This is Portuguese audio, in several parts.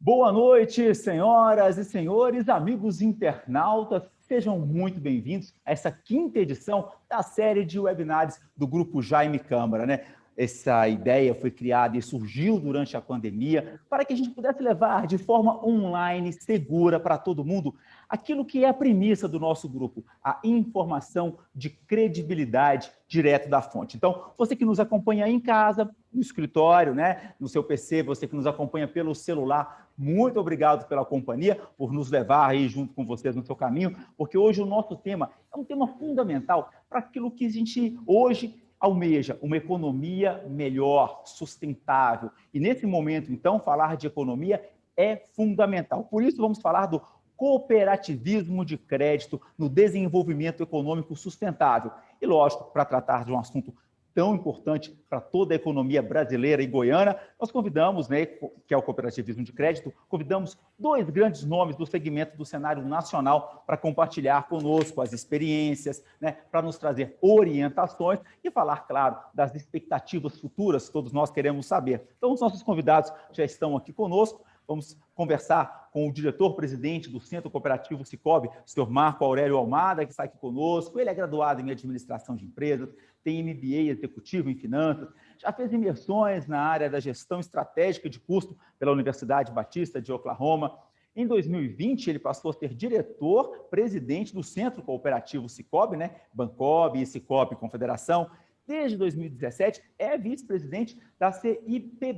Boa noite, senhoras e senhores, amigos internautas. Sejam muito bem-vindos a essa quinta edição da série de webinars do Grupo Jaime Câmara, né? Essa ideia foi criada e surgiu durante a pandemia para que a gente pudesse levar de forma online, segura para todo mundo, aquilo que é a premissa do nosso grupo, a informação de credibilidade direto da fonte. Então, você que nos acompanha aí em casa, no escritório, né, no seu PC, você que nos acompanha pelo celular, muito obrigado pela companhia, por nos levar aí junto com vocês no seu caminho, porque hoje o nosso tema é um tema fundamental para aquilo que a gente hoje almeja, uma economia melhor, sustentável. E nesse momento, então, falar de economia é fundamental. Por isso, vamos falar do cooperativismo de crédito no desenvolvimento econômico sustentável. E, lógico, para tratar de um assunto tão importante para toda a economia brasileira e goiana, nós convidamos, né, que é o cooperativismo de crédito, convidamos dois grandes nomes do segmento do cenário nacional para compartilhar conosco as experiências, né, para nos trazer orientações e falar, claro, das expectativas futuras que todos nós queremos saber. Então, os nossos convidados já estão aqui conosco. Vamos conversar com o diretor-presidente do Centro Cooperativo Sicoob, o senhor Marco Aurélio Almada, que está aqui conosco. Ele é graduado em administração de empresas, tem MBA executivo em finanças, já fez imersões na área da gestão estratégica de custo pela Universidade Batista de Oklahoma. Em 2020, ele passou a ser diretor-presidente do Centro Cooperativo Sicoob, né? Bancob e Sicoob Confederação. Desde 2017, é vice-presidente da CIBP,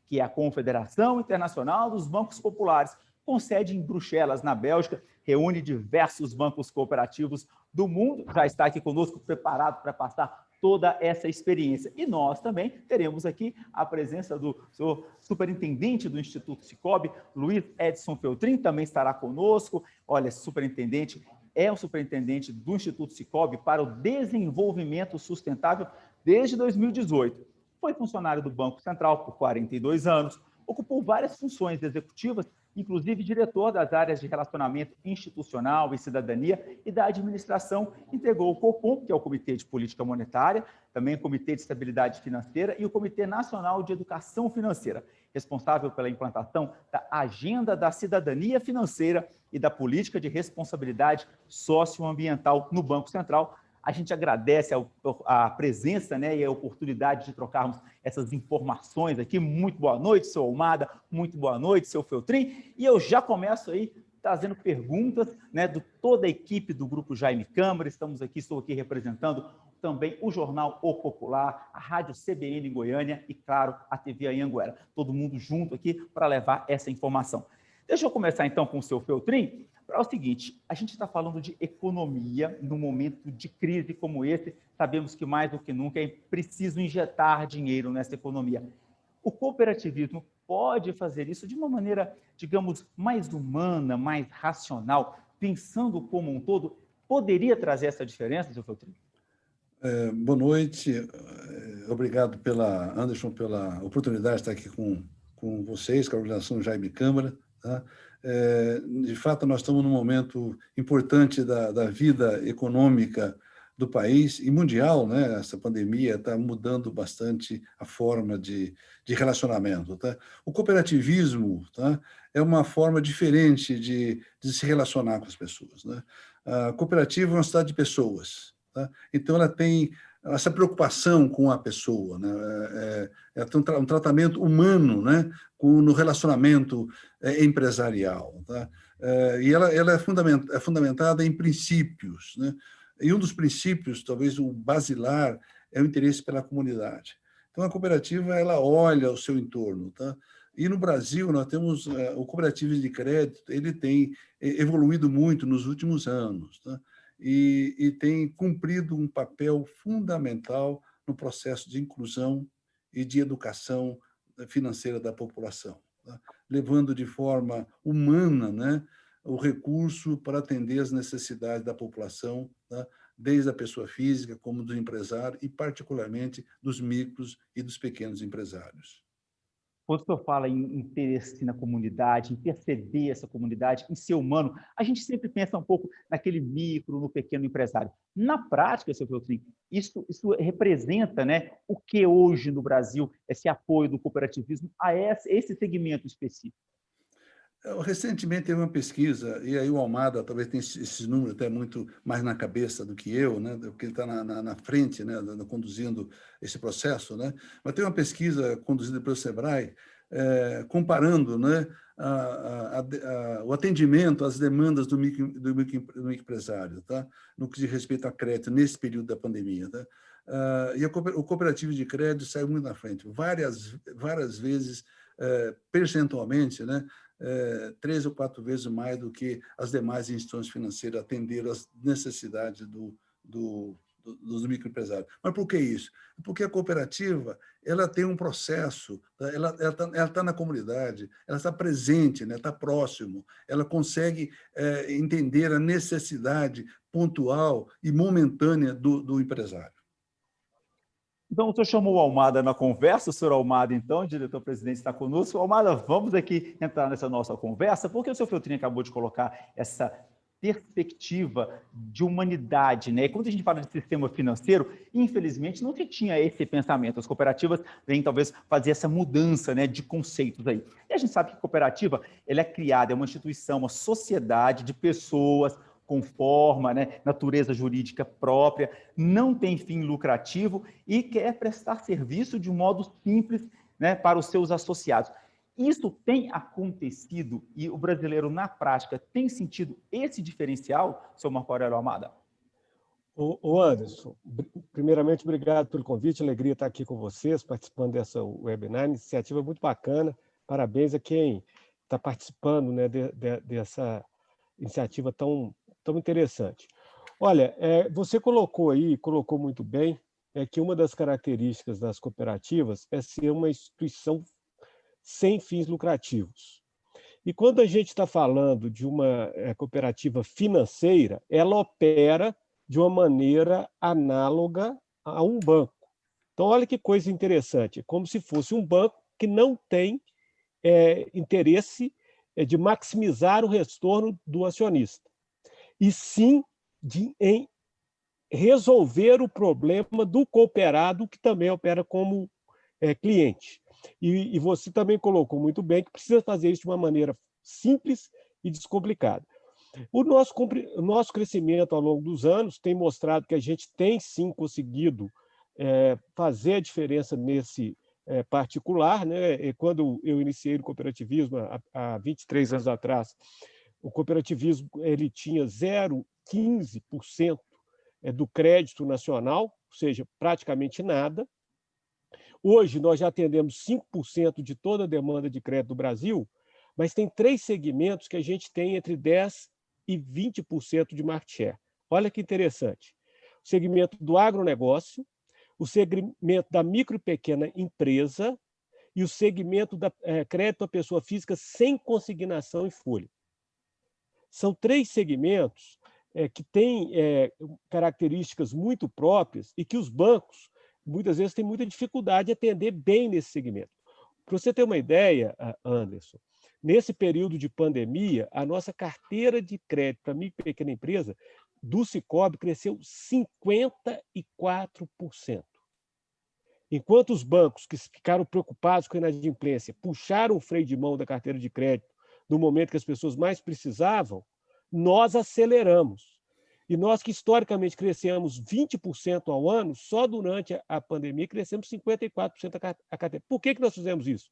que é a Confederação Internacional dos Bancos Populares, com sede em Bruxelas, na Bélgica, reúne diversos bancos cooperativos do mundo, já está aqui conosco, preparado para passar toda essa experiência. E nós também teremos aqui a presença do senhor superintendente do Instituto Sicoob, Luiz Edson Feltrin, também estará conosco. Olha, superintendente, é o superintendente do Instituto Sicoob para o Desenvolvimento Sustentável desde 2018. Foi funcionário do Banco Central por 42 anos, ocupou várias funções executivas, inclusive diretor das áreas de relacionamento institucional e cidadania e da administração, integrou o COPOM, que é o Comitê de Política Monetária, também o Comitê de Estabilidade Financeira e o Comitê Nacional de Educação Financeira, responsável pela implantação da Agenda da Cidadania Financeira e da Política de Responsabilidade Socioambiental no Banco Central. A gente agradece a presença, né, e a oportunidade de trocarmos essas informações aqui. Muito boa noite, seu Almada, muito boa noite, seu Feltrin. E eu já começo aí trazendo perguntas, né, de toda a equipe do Grupo Jaime Câmara. Estou aqui representando também o jornal O Popular, a Rádio CBN em Goiânia e, claro, a TV Anhanguera. Todo mundo junto aqui para levar essa informação. Deixa eu começar, então, com o seu Feltrin. Para o seguinte, a gente está falando de economia num momento de crise como esse, sabemos que mais do que nunca é preciso injetar dinheiro nessa economia. O cooperativismo pode fazer isso de uma maneira, digamos, mais humana, mais racional, pensando como um todo, poderia trazer essa diferença, seu Feltrin? Boa noite, obrigado Anderson, pela oportunidade de estar aqui com vocês, com a organização Jaime Câmara. Tá? De fato, nós estamos num momento importante da vida econômica do país e mundial, né? Essa pandemia está mudando bastante a forma de relacionamento. Tá? O cooperativismo, tá, é uma forma diferente de se relacionar com as pessoas. Né? A cooperativa é uma sociedade de pessoas. Tá? Então, ela tem essa preocupação com a pessoa, né? Ela tem um tratamento humano, né? No relacionamento empresarial. Tá? E ela é fundamentada em princípios. Né? E um dos princípios, talvez o basilar, é o interesse pela comunidade. Então, a cooperativa ela olha o seu entorno. Tá? E no Brasil, nós temos o cooperativismo de crédito, ele tem evoluído muito nos últimos anos. Tá? E tem cumprido um papel fundamental no processo de inclusão e de educação financeira da população, tá? Levando de forma humana, né, o recurso para atender as necessidades da população, tá? Desde a pessoa física como do empresário e, particularmente, dos micros e dos pequenos empresários. Quando o senhor fala em interesse na comunidade, em perceber essa comunidade, em ser humano, a gente sempre pensa um pouco naquele micro, no pequeno empresário. Na prática, seu Feltrin, isso representa, né, o que hoje no Brasil, esse apoio do cooperativismo a esse segmento específico? Recentemente teve uma pesquisa, e aí o Almada talvez tenha esses números até muito mais na cabeça do que eu, né, porque ele está na frente, né, conduzindo esse processo, né, mas tem uma pesquisa conduzida pelo Sebrae, comparando, né, o atendimento às demandas do microempresário, tá, no que diz respeito a crédito nesse período da pandemia. Tá? E o cooperativo de crédito saiu muito na frente, várias vezes, percentualmente, né, 3 ou 4 vezes mais do que as demais instituições financeiras atenderam às necessidades dos microempresários. Mas por que isso? Porque a cooperativa ela tem um processo, ela está na comunidade, ela está presente, né, está próximo, ela consegue entender a necessidade pontual e momentânea do empresário. Então, o senhor chamou o Almada na conversa, o senhor Almada, então, diretor-presidente, está conosco. Almada, vamos aqui entrar nessa nossa conversa, porque o senhor Feltrin acabou de colocar essa perspectiva de humanidade, né? Quando a gente fala de sistema financeiro, infelizmente, não se tinha esse pensamento. As cooperativas vêm, talvez, fazer essa mudança, né, de conceitos aí. E a gente sabe que a cooperativa ela é criada, é uma instituição, uma sociedade de pessoas, com forma, né, natureza jurídica própria, não tem fim lucrativo e quer prestar serviço de um modo simples, né, para os seus associados. Isso tem acontecido e o brasileiro, na prática, tem sentido esse diferencial, seu Marco Aurélio Almada? Ô Anderson, primeiramente, obrigado pelo convite, alegria estar aqui com vocês, participando dessa webinar, iniciativa muito bacana, parabéns a quem está participando, né, dessa iniciativa tão interessante. Olha, você colocou muito bem, que uma das características das cooperativas é ser uma instituição sem fins lucrativos. E quando a gente está falando de uma cooperativa financeira, ela opera de uma maneira análoga a um banco. Então, olha que coisa interessante, como se fosse um banco que não tem interesse de maximizar o retorno do acionista, e sim em resolver o problema do cooperado, que também opera como cliente. E você também colocou muito bem que precisa fazer isso de uma maneira simples e descomplicada. O nosso crescimento ao longo dos anos tem mostrado que a gente tem, sim, conseguido fazer a diferença nesse particular, né? Quando eu iniciei o cooperativismo, há 23 anos atrás, o cooperativismo ele tinha 0,15% do crédito nacional, ou seja, praticamente nada. Hoje, nós já atendemos 5% de toda a demanda de crédito do Brasil, mas tem 3 segmentos que a gente tem entre 10% e 20% de market share. Olha que interessante. O segmento do agronegócio, o segmento da micro e pequena empresa e o segmento da crédito à pessoa física sem consignação em folha. São 3 segmentos que têm características muito próprias e que os bancos, muitas vezes, têm muita dificuldade de atender bem nesse segmento. Para você ter uma ideia, Anderson, nesse período de pandemia, a nossa carteira de crédito para micro e pequena empresa do Sicoob cresceu 54%. Enquanto os bancos que ficaram preocupados com a inadimplência puxaram o freio de mão da carteira de crédito no momento que as pessoas mais precisavam, nós aceleramos. E nós que historicamente crescemos 20% ao ano, só durante a pandemia crescemos 54% a carteira. Por que nós fizemos isso?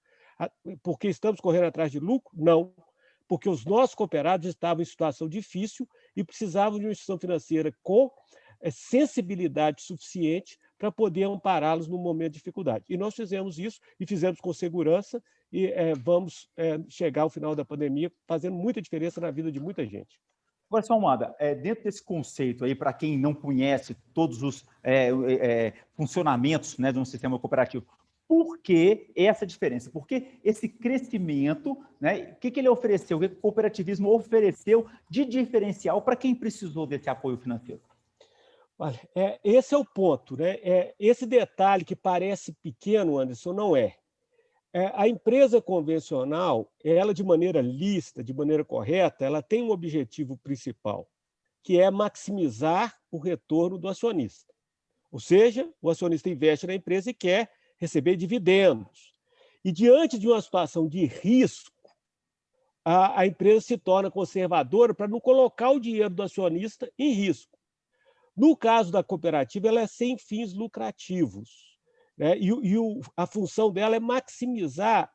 Porque estamos correndo atrás de lucro? Não. Porque os nossos cooperados estavam em situação difícil e precisavam de uma instituição financeira com sensibilidade suficiente para poder ampará-los no momento de dificuldade. E nós fizemos isso e fizemos com segurança e vamos chegar ao final da pandemia fazendo muita diferença na vida de muita gente. Agora, só Almada, dentro desse conceito aí, para quem não conhece todos os funcionamentos, né, de um sistema cooperativo, por que essa diferença? Por que esse crescimento, né? O que ele ofereceu, o que o cooperativismo ofereceu de diferencial para quem precisou desse apoio financeiro? Olha, esse é o ponto, né? Esse detalhe que parece pequeno, Anderson, não é. A empresa convencional, ela de maneira lícita, de maneira correta, ela tem um objetivo principal, que é maximizar o retorno do acionista. Ou seja, o acionista investe na empresa e quer receber dividendos. E diante de uma situação de risco, a empresa se torna conservadora para não colocar o dinheiro do acionista em risco. No caso da cooperativa, ela é sem fins lucrativos, né? A função dela é maximizar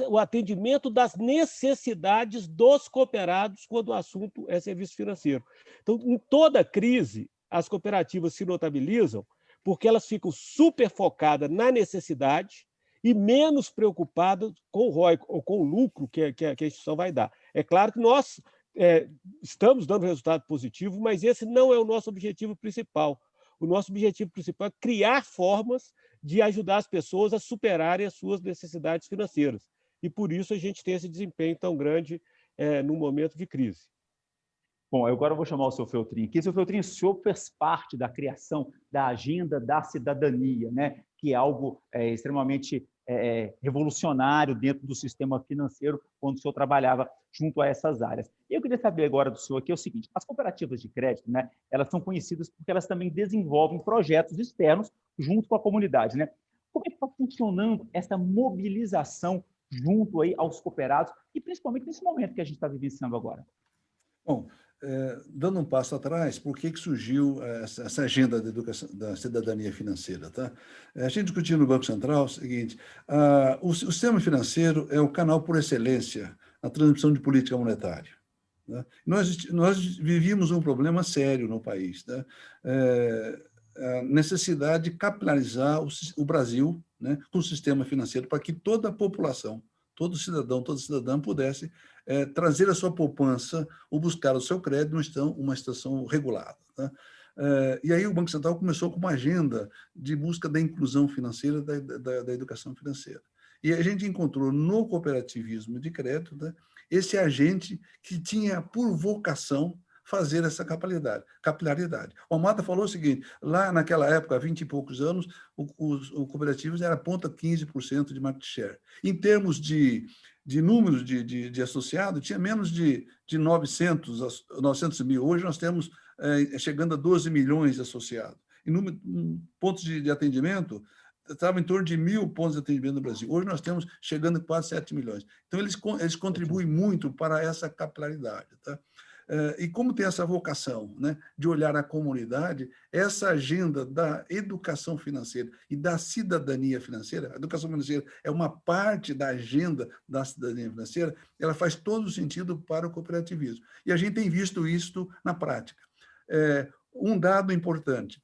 o atendimento das necessidades dos cooperados quando o assunto é serviço financeiro. Então, em toda crise, as cooperativas se notabilizam porque elas ficam super focadas na necessidade e menos preocupadas com o ROI, ou com o lucro que a instituição vai dar. É claro que nós estamos dando resultado positivo, mas esse não é o nosso objetivo principal. O nosso objetivo principal é criar formas de ajudar as pessoas a superarem as suas necessidades financeiras. E por isso a gente tem esse desempenho tão grande num momento de crise. Bom, agora eu vou chamar o seu Feltrin aqui. Seu Feltrin, o senhor fez parte da criação da Agenda da Cidadania, né? Que é algo extremamente revolucionário dentro do sistema financeiro, quando o senhor trabalhava junto a essas áreas. E eu queria saber agora do senhor aqui o seguinte: as cooperativas de crédito, né? Elas são conhecidas porque elas também desenvolvem projetos externos junto com a comunidade, né? Como é que está funcionando essa mobilização junto aí aos cooperados e principalmente nesse momento que a gente está vivenciando agora? Bom, dando um passo atrás, por que surgiu essa agenda da educação, da cidadania financeira? Tá? A gente discutiu no Banco Central o seguinte: o sistema financeiro é o canal por excelência na transmissão de política monetária. Né? Nós vivíamos um problema sério no país, né? A necessidade de capilarizar o Brasil, né, com o sistema financeiro para que toda a população, todo cidadão, toda cidadã pudesse trazer a sua poupança ou buscar o seu crédito uma situação regulada. Tá? E aí o Banco Central começou com uma agenda de busca da inclusão financeira, da educação financeira. E a gente encontrou no cooperativismo de crédito, né, esse agente que tinha por vocação fazer essa capilaridade. O Almada falou o seguinte: lá naquela época, há 20 e poucos anos, o cooperativismo era ponta 15% de market share. Em termos de números de associados, tinha menos de 900 mil. Hoje nós temos chegando a 12 milhões de associados. Em pontos de atendimento, estava em torno de 1.000 pontos de atendimento no Brasil. Hoje nós temos chegando a quase 7 milhões. Então, eles contribuem muito para essa capilaridade. Tá? E como tem essa vocação, né, de olhar a comunidade, essa agenda da educação financeira e da cidadania financeira, a educação financeira é uma parte da agenda da cidadania financeira, ela faz todo o sentido para o cooperativismo. E a gente tem visto isso na prática. Um dado importante: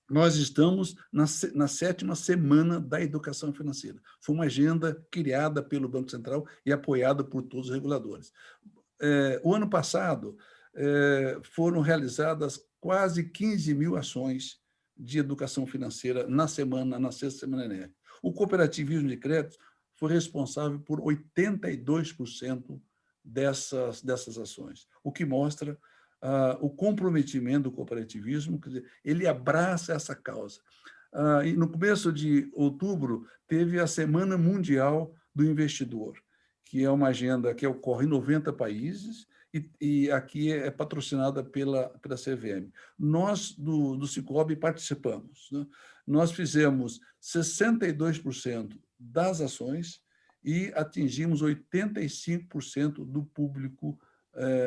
nós estamos na 7ª semana da educação financeira. Foi uma agenda criada pelo Banco Central e apoiada por todos os reguladores. O ano passado, foram realizadas quase 15 mil ações de educação financeira na 6ª semana ENER. O cooperativismo de crédito foi responsável por 82% dessas ações, o que mostra o comprometimento do cooperativismo, quer dizer, ele abraça essa causa. E no começo de outubro, teve a Semana Mundial do Investidor, que é uma agenda que ocorre em 90 países e aqui é patrocinada pela CVM. Nós, do Cicobi, participamos. Né? Nós fizemos 62% das ações e atingimos 85% do público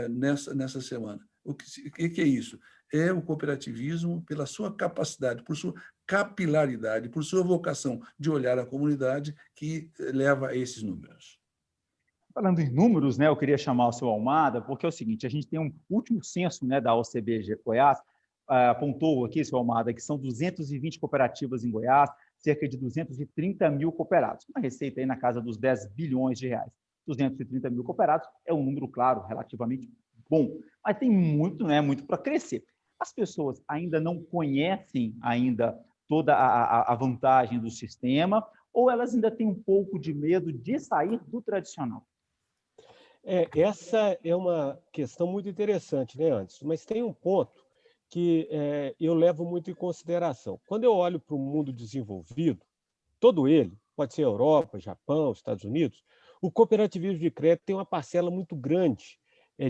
nessa semana. O que é isso? É o cooperativismo pela sua capacidade, por sua capilaridade, por sua vocação de olhar a comunidade que leva a esses números. Falando em números, né, eu queria chamar o seu Almada, porque é o seguinte: a gente tem um último censo, né, da OCB Goiás, apontou aqui, seu Almada, que são 220 cooperativas em Goiás, cerca de 230 mil cooperados, uma receita aí na casa dos 10 bilhões de reais. 230 mil cooperados é um número, claro, relativamente bom, mas tem muito, né, muito para crescer. As pessoas ainda não conhecem ainda toda a vantagem do sistema, ou elas ainda têm um pouco de medo de sair do tradicional? Essa é uma questão muito interessante, né, Anderson? Mas tem um ponto que eu levo muito em consideração. Quando eu olho para o mundo desenvolvido, todo ele, pode ser Europa, Japão, Estados Unidos, o cooperativismo de crédito tem uma parcela muito grande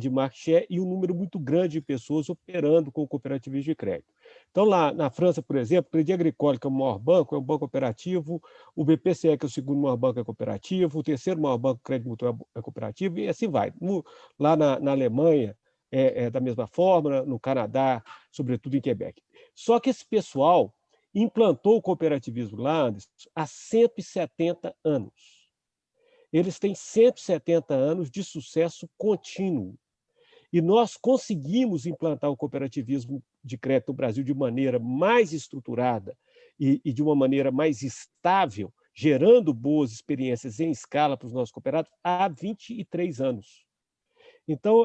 de market share e um número muito grande de pessoas operando com o cooperativismo de crédito. Então, lá na França, por exemplo, o Crédit Agricole, que é o maior banco, é um banco cooperativo, o BPCE, que é o segundo maior banco, é cooperativo, o terceiro maior banco, o Crédito Mutual, é cooperativo, e assim vai. Lá na Alemanha, é da mesma forma, no Canadá, sobretudo em Quebec. Só que esse pessoal implantou o cooperativismo lá, Anderson, há 170 anos. Eles têm 170 anos de sucesso contínuo. E nós conseguimos implantar o cooperativismo de crédito no Brasil de maneira mais estruturada e de uma maneira mais estável, gerando boas experiências em escala para os nossos cooperados há 23 anos. Então,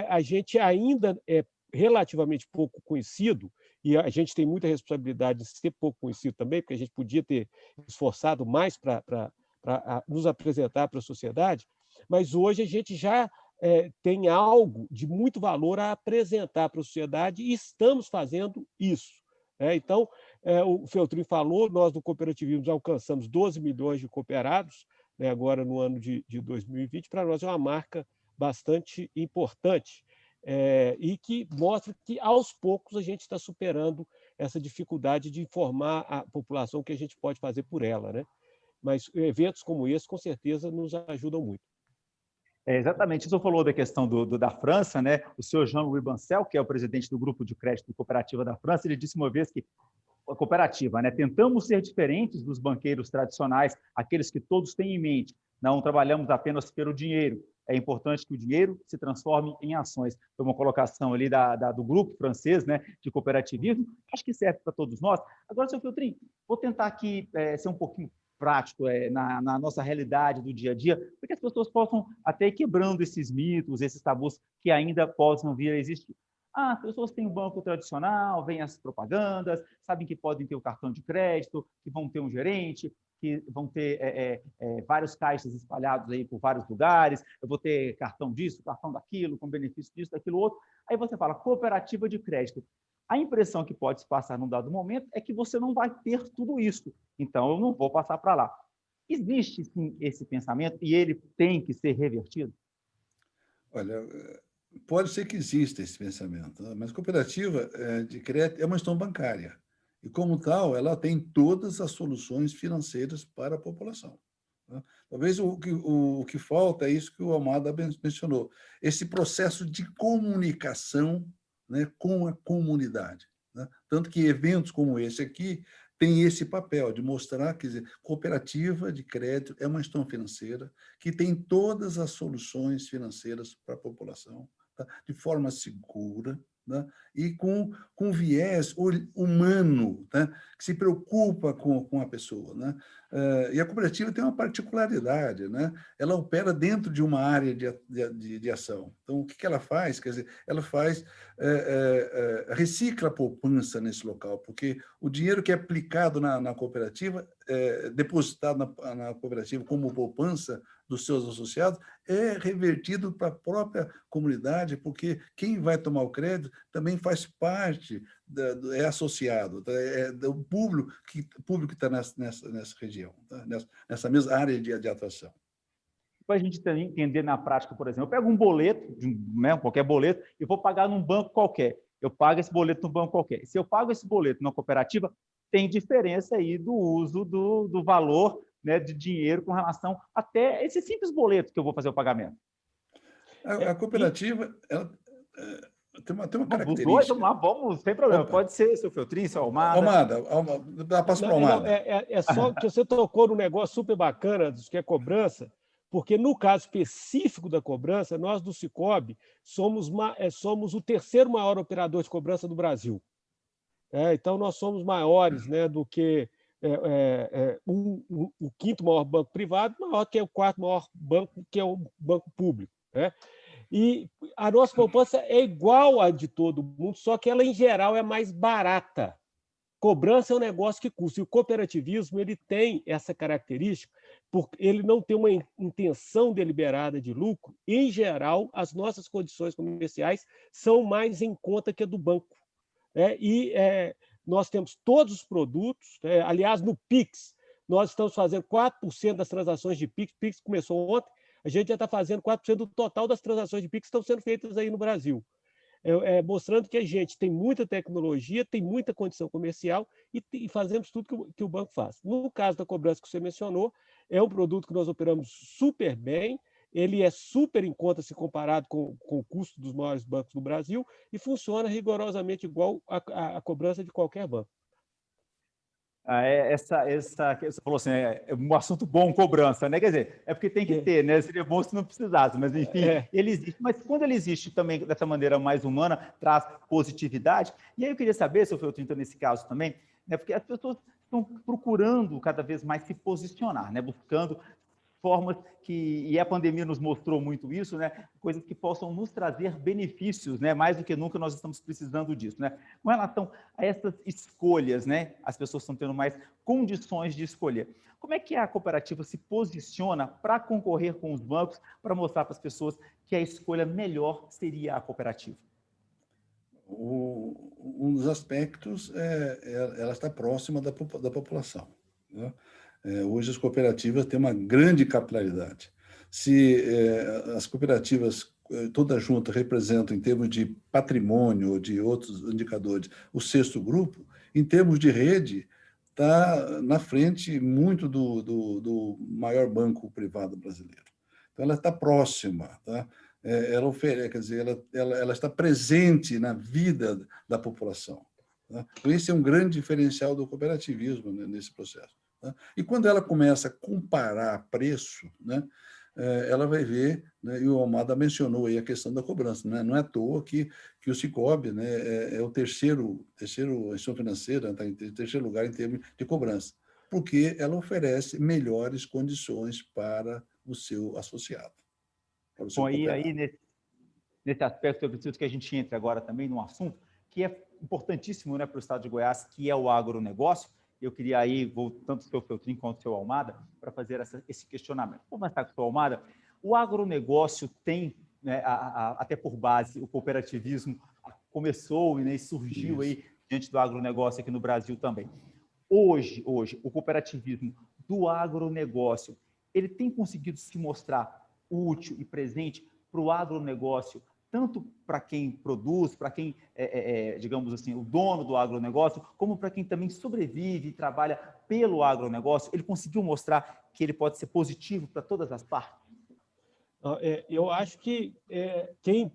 a gente ainda é relativamente pouco conhecido, e a gente tem muita responsabilidade de ser pouco conhecido também, porque a gente podia ter esforçado mais para nos apresentar para a sociedade, mas hoje a gente já tem algo de muito valor a apresentar para a sociedade e estamos fazendo isso. Então, o Feltrin falou, nós do cooperativismo já alcançamos 12 milhões de cooperados, agora no ano de 2020, para nós é uma marca bastante importante e que mostra que, aos poucos, a gente está superando essa dificuldade de informar a população o que a gente pode fazer por ela, né? Mas eventos como esse, com certeza, nos ajudam muito. Exatamente. O senhor falou da questão da França, né? O senhor Jean-Louis Bancel, que é o presidente do Grupo de Crédito Cooperativa da França, ele disse uma vez que a cooperativa, né? Tentamos ser diferentes dos banqueiros tradicionais, aqueles que todos têm em mente. Não trabalhamos apenas pelo dinheiro. É importante que o dinheiro se transforme em ações. Foi uma colocação ali do grupo francês, né, de cooperativismo. Acho que serve para todos nós. Agora, senhor Feltrin, vou tentar aqui ser um pouquinho prático na nossa realidade do dia a dia, para que as pessoas possam até ir quebrando esses mitos, esses tabus que ainda possam vir a existir. As pessoas têm o banco tradicional, vêm as propagandas, sabem que podem ter o cartão de crédito, que vão ter um gerente, que vão ter vários caixas espalhados aí por vários lugares, eu vou ter cartão disso, cartão daquilo, com benefício disso, daquilo outro. Aí você fala cooperativa de crédito. A impressão que pode se passar num dado momento é que você não vai ter tudo isso, então eu não vou passar para lá. Existe, sim, esse pensamento e ele tem que ser revertido? Olha, pode ser que exista esse pensamento, mas cooperativa de crédito é uma instituição bancária. E, como tal, ela tem todas as soluções financeiras para a população. Talvez o que falta é isso que o Almada mencionou, esse processo de comunicação, né, com a comunidade. Né? Tanto que eventos como esse aqui têm esse papel de mostrar, quer dizer, cooperativa de crédito é uma instituição financeira que tem todas as soluções financeiras para a população, tá? De forma segura, né? E com viés humano, né? Que se preocupa com a pessoa. Né? E a cooperativa tem uma particularidade, né? Ela opera dentro de uma área de ação. Então, o que ela faz? Quer dizer, ela recicla a poupança nesse local, porque o dinheiro que é aplicado na cooperativa, depositado na cooperativa como poupança dos seus associados, é revertido para a própria comunidade, porque quem vai tomar o crédito também faz parte, é associado, do público que está nessa região, tá? Nessa mesma área de atuação. Para a gente entender na prática, por exemplo, eu pego um boleto, qualquer boleto, e vou pagar num banco qualquer. Eu pago esse boleto num banco qualquer. Se eu pago esse boleto numa cooperativa, tem diferença aí do uso do valor, né, de dinheiro com relação até esse simples boleto que eu vou fazer o pagamento. A cooperativa ela, tem uma característica. Os dois, vamos lá, vamos, sem problema. Opa. Pode ser seu Feltrin, seu Almada. Almada, passo para o Almada. É só que você tocou num negócio super bacana, que é cobrança, porque no caso específico da cobrança, nós do Sicob somos o terceiro maior operador de cobrança do Brasil. Então, nós somos maiores, né, do que o quinto maior banco privado, maior que o quarto maior banco, que é o banco público. Né? E a nossa poupança é igual à de todo mundo, só que ela, em geral, é mais barata. Cobrança é um negócio que custa. E o cooperativismo ele tem essa característica, porque ele não tem uma intenção deliberada de lucro. Em geral, as nossas condições comerciais são mais em conta que a do banco. Nós temos todos os produtos. Aliás, no Pix, nós estamos fazendo 4% das transações de Pix. Pix começou ontem, a gente já está fazendo 4% do total das transações de Pix que estão sendo feitas aí no Brasil. Mostrando que a gente tem muita tecnologia, tem muita condição comercial e fazemos tudo que o banco faz. No caso da cobrança que você mencionou, é um produto que nós operamos super bem, ele é super em conta se comparado com o custo dos maiores bancos do Brasil e funciona rigorosamente igual a cobrança de qualquer banco. Você falou assim, é um assunto bom, cobrança, né? Quer dizer, é porque tem que ter, né? Seria bom se não precisasse, mas enfim, ele existe. Mas quando ele existe também dessa maneira mais humana, traz positividade. E aí eu queria saber, seu Feltrin, então, nesse caso também, né? Porque as pessoas estão procurando cada vez mais se posicionar, né? Buscando formas e a pandemia nos mostrou muito isso, né? Coisas que possam nos trazer benefícios, né? Mais do que nunca nós estamos precisando disso, né? Com relação a essas escolhas, né? As pessoas estão tendo mais condições de escolher. Como é que a cooperativa se posiciona para concorrer com os bancos, para mostrar para as pessoas que a escolha melhor seria a cooperativa? Um dos aspectos ela está próxima da população, né? Hoje as cooperativas têm uma grande capilaridade. Se as cooperativas todas juntas representam, em termos de patrimônio ou de outros indicadores, o sexto grupo, em termos de rede, está na frente muito do maior banco privado brasileiro. Então, ela está próxima, tá? Ela oferece, quer dizer, ela está presente na vida da população, tá? Então, esse é um grande diferencial do cooperativismo, né, nesse processo. Tá? E quando ela começa a comparar preço, né, ela vai ver, né, e o Almada mencionou aí a questão da cobrança, né? Não é à toa que o Sicoob, né, é o terceiro instituição financeira, tá em terceiro lugar em termos de cobrança, porque ela oferece melhores condições para o seu associado. Bom, aí nesse aspecto, eu preciso que a gente entre agora também num assunto que é importantíssimo, né, para o estado de Goiás, que é o agronegócio. Eu queria aí, tanto o seu Feltrin quanto o seu Almada, para fazer esse questionamento. Vou começar com o seu Almada. O agronegócio tem, né, até por base, o cooperativismo começou, né, e surgiu aí diante do agronegócio aqui no Brasil também. Hoje, o cooperativismo do agronegócio, ele tem conseguido se mostrar útil e presente para o agronegócio, tanto para quem produz, para quem digamos assim, o dono do agronegócio, como para quem também sobrevive e trabalha pelo agronegócio. Ele conseguiu mostrar que ele pode ser positivo para todas as partes? Eu acho que quem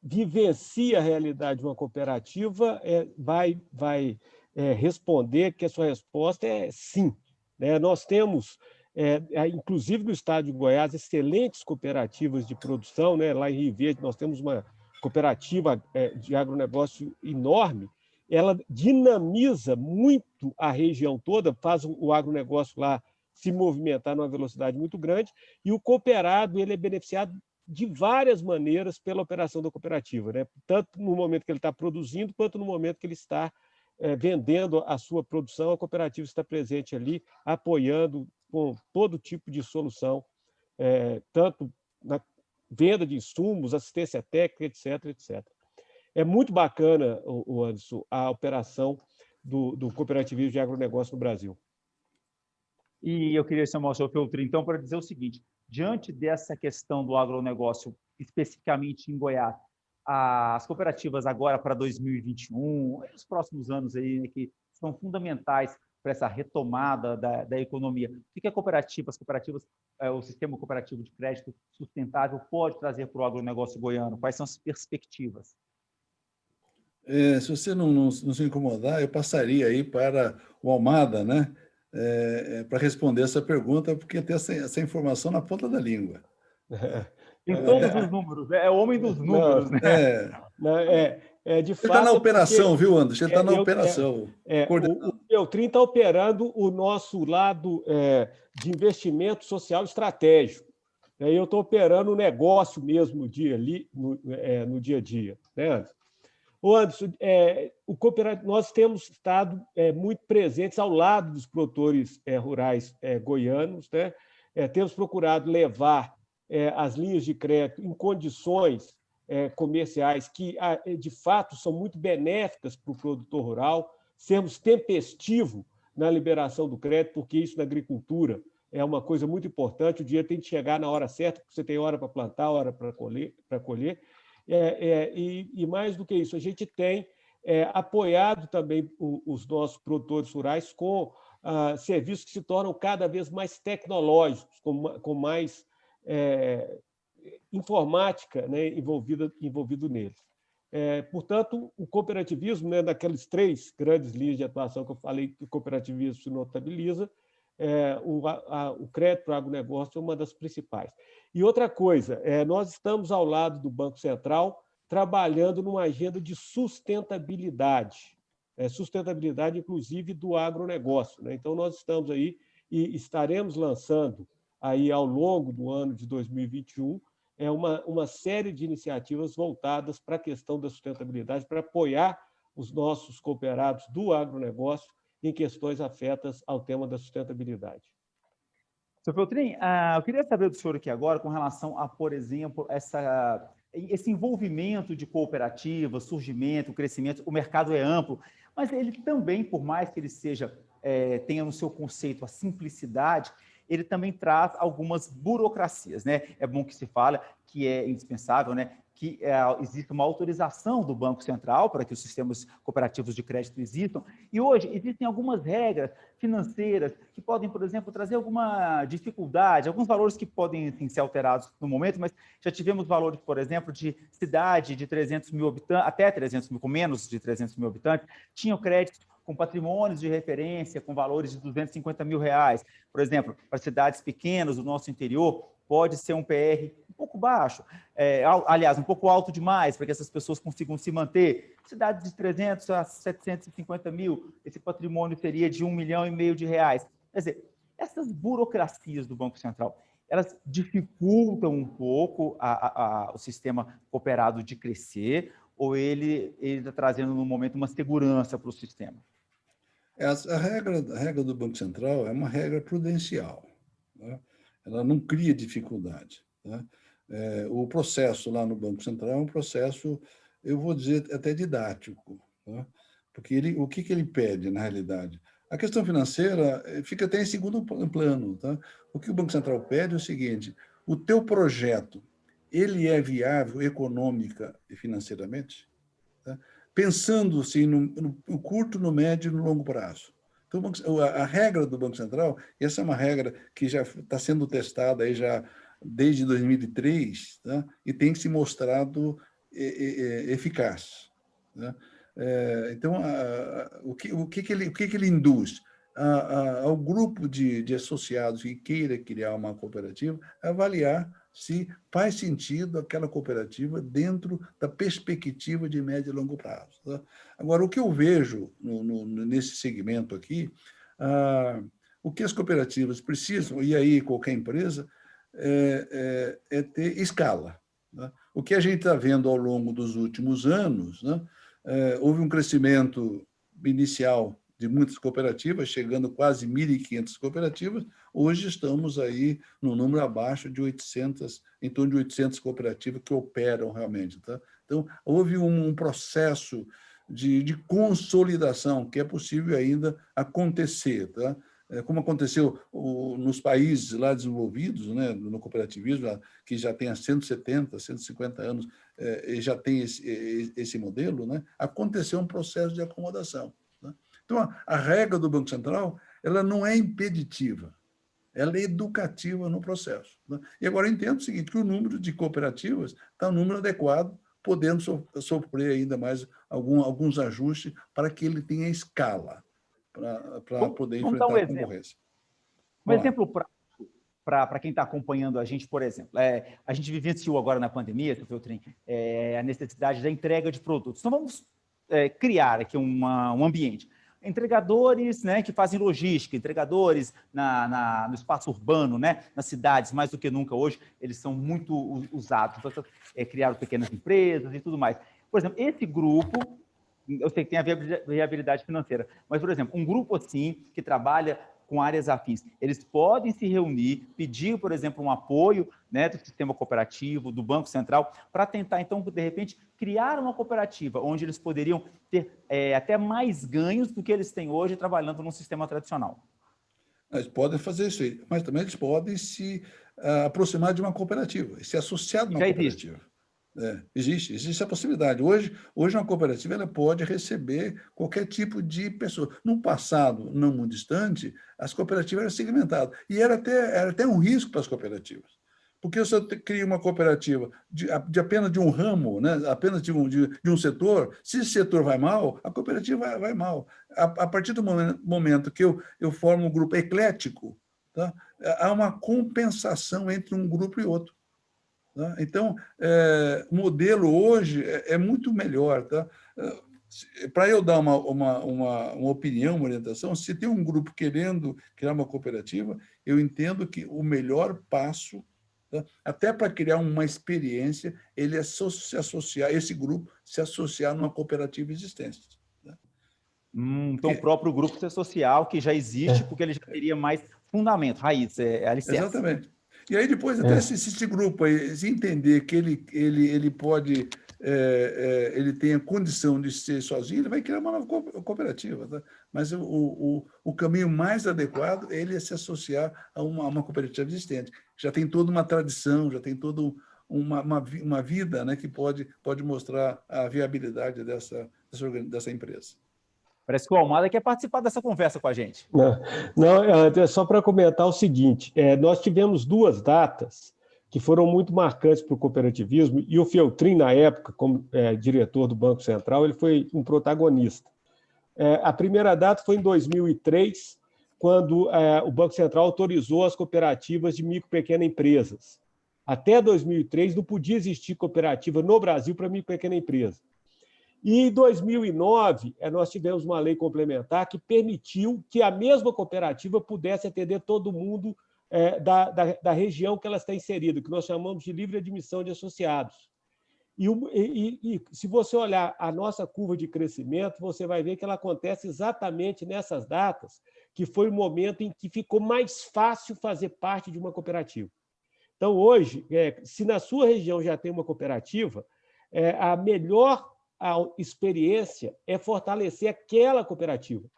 vivencia a realidade de uma cooperativa vai responder que a sua resposta é sim, né? Nós temos, inclusive no estado de Goiás, excelentes cooperativas de produção, né? Lá em Rio Verde nós temos uma cooperativa de agronegócio enorme. Ela dinamiza muito a região toda, faz o agronegócio lá se movimentar numa velocidade muito grande, e o cooperado ele é beneficiado de várias maneiras pela operação da cooperativa, né? Tanto no momento que ele está produzindo, quanto no momento que ele está vendendo a sua produção, a cooperativa está presente ali, apoiando com todo tipo de solução, tanto na venda de insumos, assistência técnica, etc., etc. É muito bacana, Anderson, a operação do cooperativismo de agronegócio no Brasil. E eu queria chamar o senhor Feltrin, então, para dizer o seguinte: diante dessa questão do agronegócio, especificamente em Goiás, as cooperativas agora para 2021, os próximos anos aí, né, que são fundamentais para essa retomada da economia, o que as cooperativas, o sistema cooperativo de crédito sustentável pode trazer para o agronegócio goiano? Quais são as perspectivas? Se você não se incomodar, eu passaria aí para o Almada, né? Para responder essa pergunta, porque tem essa informação na ponta da língua. Em todos os números, é o homem dos números, né? De fato, ele está na operação, viu, Anderson? Ele está na operação. O Feltrin está operando o nosso lado de investimento social estratégico. Eu estou operando o negócio mesmo no dia a dia, né, Anderson? Anderson, nós temos estado muito presentes ao lado dos produtores rurais goianos, né? Temos procurado levar as linhas de crédito em condições comerciais que, de fato, são muito benéficas para o produtor rural, sermos tempestivos na liberação do crédito, porque isso na agricultura é uma coisa muito importante, o dinheiro tem que chegar na hora certa, porque você tem hora para plantar, hora para colher. E mais do que isso, a gente tem apoiado também os nossos produtores rurais com serviços que se tornam cada vez mais tecnológicos, com mais informática, né, envolvido neles. Portanto, o cooperativismo, né, daquelas 3 grandes linhas de atuação que eu falei que o cooperativismo se notabiliza, o crédito para o agronegócio é uma das principais. E outra coisa, nós estamos ao lado do Banco Central trabalhando numa agenda de sustentabilidade, sustentabilidade, inclusive, do agronegócio, né? Então, nós estamos aí e estaremos lançando aí ao longo do ano de 2021 uma série de iniciativas voltadas para a questão da sustentabilidade, para apoiar os nossos cooperados do agronegócio em questões afetas ao tema da sustentabilidade. Sr. Feltrin, eu queria saber do senhor aqui agora com relação a, por exemplo, esse envolvimento de cooperativas, surgimento, crescimento. O mercado é amplo, mas ele também, por mais que ele tenha no seu conceito a simplicidade, ele também traz algumas burocracias, né? É bom que se fala que é indispensável, né, que existe uma autorização do Banco Central para que os sistemas cooperativos de crédito existam. E hoje existem algumas regras financeiras que podem, por exemplo, trazer alguma dificuldade, alguns valores que podem assim, ser alterados no momento, mas já tivemos valores, por exemplo, de cidade de 300 mil habitantes, até 300 mil, com menos de 300 mil habitantes, tinham créditos com patrimônios de referência, com valores de R$250 mil. Por exemplo, para cidades pequenas do nosso interior, pode ser um PR um pouco baixo, aliás, um pouco alto demais, para que essas pessoas consigam se manter. Cidades de 300 a 750 mil, esse patrimônio seria de R$1,5 milhão. Quer dizer, essas burocracias do Banco Central, elas dificultam um pouco o sistema cooperado de crescer, ou ele está trazendo, no momento, uma segurança para o sistema? A regra do Banco Central é uma regra prudencial, né? Ela não cria dificuldade, né? O processo lá no Banco Central é um processo, eu vou dizer, até didático, né? Porque o que ele pede, na realidade? A questão financeira fica até em segundo plano, tá? O que o Banco Central pede é o seguinte: o teu projeto, ele é viável econômica e financeiramente? Tá? Pensando assim, no curto, no médio e no longo prazo. Então, a regra do Banco Central, e essa é uma regra que já está sendo testada aí já desde 2003, tá? E tem se mostrado eficaz, né? Então, o que ele induz? Ao grupo de associados que queira criar uma cooperativa, avaliar se faz sentido aquela cooperativa dentro da perspectiva de médio e longo prazo, tá? Agora, o que eu vejo nesse segmento aqui, o que as cooperativas precisam, e aí qualquer empresa, é ter escala, né? O que a gente está vendo ao longo dos últimos anos, né? Houve um crescimento inicial de muitas cooperativas, chegando quase 1.500 cooperativas. Hoje estamos aí no número abaixo de 800, em torno de 800 cooperativas que operam realmente, tá? Então, houve um processo de consolidação que é possível ainda acontecer, tá? Como aconteceu nos países lá desenvolvidos, né, no cooperativismo, que já tem há 170, 150 anos, e já tem esse modelo, né? Aconteceu um processo de acomodação, né? Então, a regra do Banco Central, ela não é impeditiva, ela é educativa no processo, né? E agora eu entendo o seguinte, que o número de cooperativas está um número adequado, podendo sofrer ainda mais alguns ajustes para que ele tenha escala, para poder enfrentar a concorrência. Um exemplo para quem está acompanhando a gente, por exemplo, a gente vivenciou agora na pandemia, Feltrin, a necessidade da entrega de produtos. Então, vamos criar aqui um ambiente. Entregadores, né, que fazem logística, entregadores no espaço urbano, né, nas cidades, mais do que nunca hoje, eles são muito usados. Então, criaram pequenas empresas e tudo mais. Por exemplo, esse grupo, eu sei que tem a viabilidade financeira, mas, por exemplo, um grupo assim, que trabalha com áreas afins, eles podem se reunir, pedir, por exemplo, um apoio, né, do sistema cooperativo, do Banco Central, para tentar, então, de repente, criar uma cooperativa onde eles poderiam ter até mais ganhos do que eles têm hoje trabalhando num sistema tradicional. Eles podem fazer isso aí, mas também eles podem se aproximar de uma cooperativa, se associar a uma cooperativa. Existe a possibilidade. Hoje uma cooperativa ela pode receber qualquer tipo de pessoa. No passado, não muito distante, as cooperativas eram segmentadas. E era até um risco para as cooperativas. Porque se eu crio uma cooperativa de apenas de um ramo, né, apenas de um setor, se esse setor vai mal, a cooperativa vai mal. A partir do momento que eu formo um grupo eclético, tá, há uma compensação entre um grupo e outro. Tá? Então, o modelo hoje é muito melhor. Tá? Para eu dar uma opinião, uma orientação, se tem um grupo querendo criar uma cooperativa, eu entendo que o melhor passo, tá? Até para criar uma experiência, ele é se associar, esse grupo se associar numa cooperativa existente. Tá? Então, o próprio grupo social que já existe, porque ele já teria mais fundamento, raiz, alicerce. Exatamente. E aí depois, até se esse grupo aí, se entender que ele pode, ele tem a condição de ser sozinho, ele vai criar uma nova cooperativa. Tá? Mas o caminho mais adequado é ele se associar a uma cooperativa existente. Já tem toda uma tradição, já tem toda uma vida, né, que pode mostrar a viabilidade dessa empresa. Parece que o Almada quer participar dessa conversa com a gente. Não, é só para comentar o seguinte, nós tivemos 2 datas que foram muito marcantes para o cooperativismo, e o Feltrin, na época, como diretor do Banco Central, ele foi um protagonista. A primeira data foi em 2003, quando o Banco Central autorizou as cooperativas de micro e pequenas empresas. Até 2003, não podia existir cooperativa no Brasil para micro e pequena empresa. E em 2009, nós tivemos uma lei complementar que permitiu que a mesma cooperativa pudesse atender todo mundo da região que ela está inserida, que nós chamamos de livre admissão de associados. E se você olhar a nossa curva de crescimento, você vai ver que ela acontece exatamente nessas datas, que foi o momento em que ficou mais fácil fazer parte de uma cooperativa. Então, hoje, se na sua região já tem uma cooperativa, a melhor experiência é fortalecer aquela cooperativa.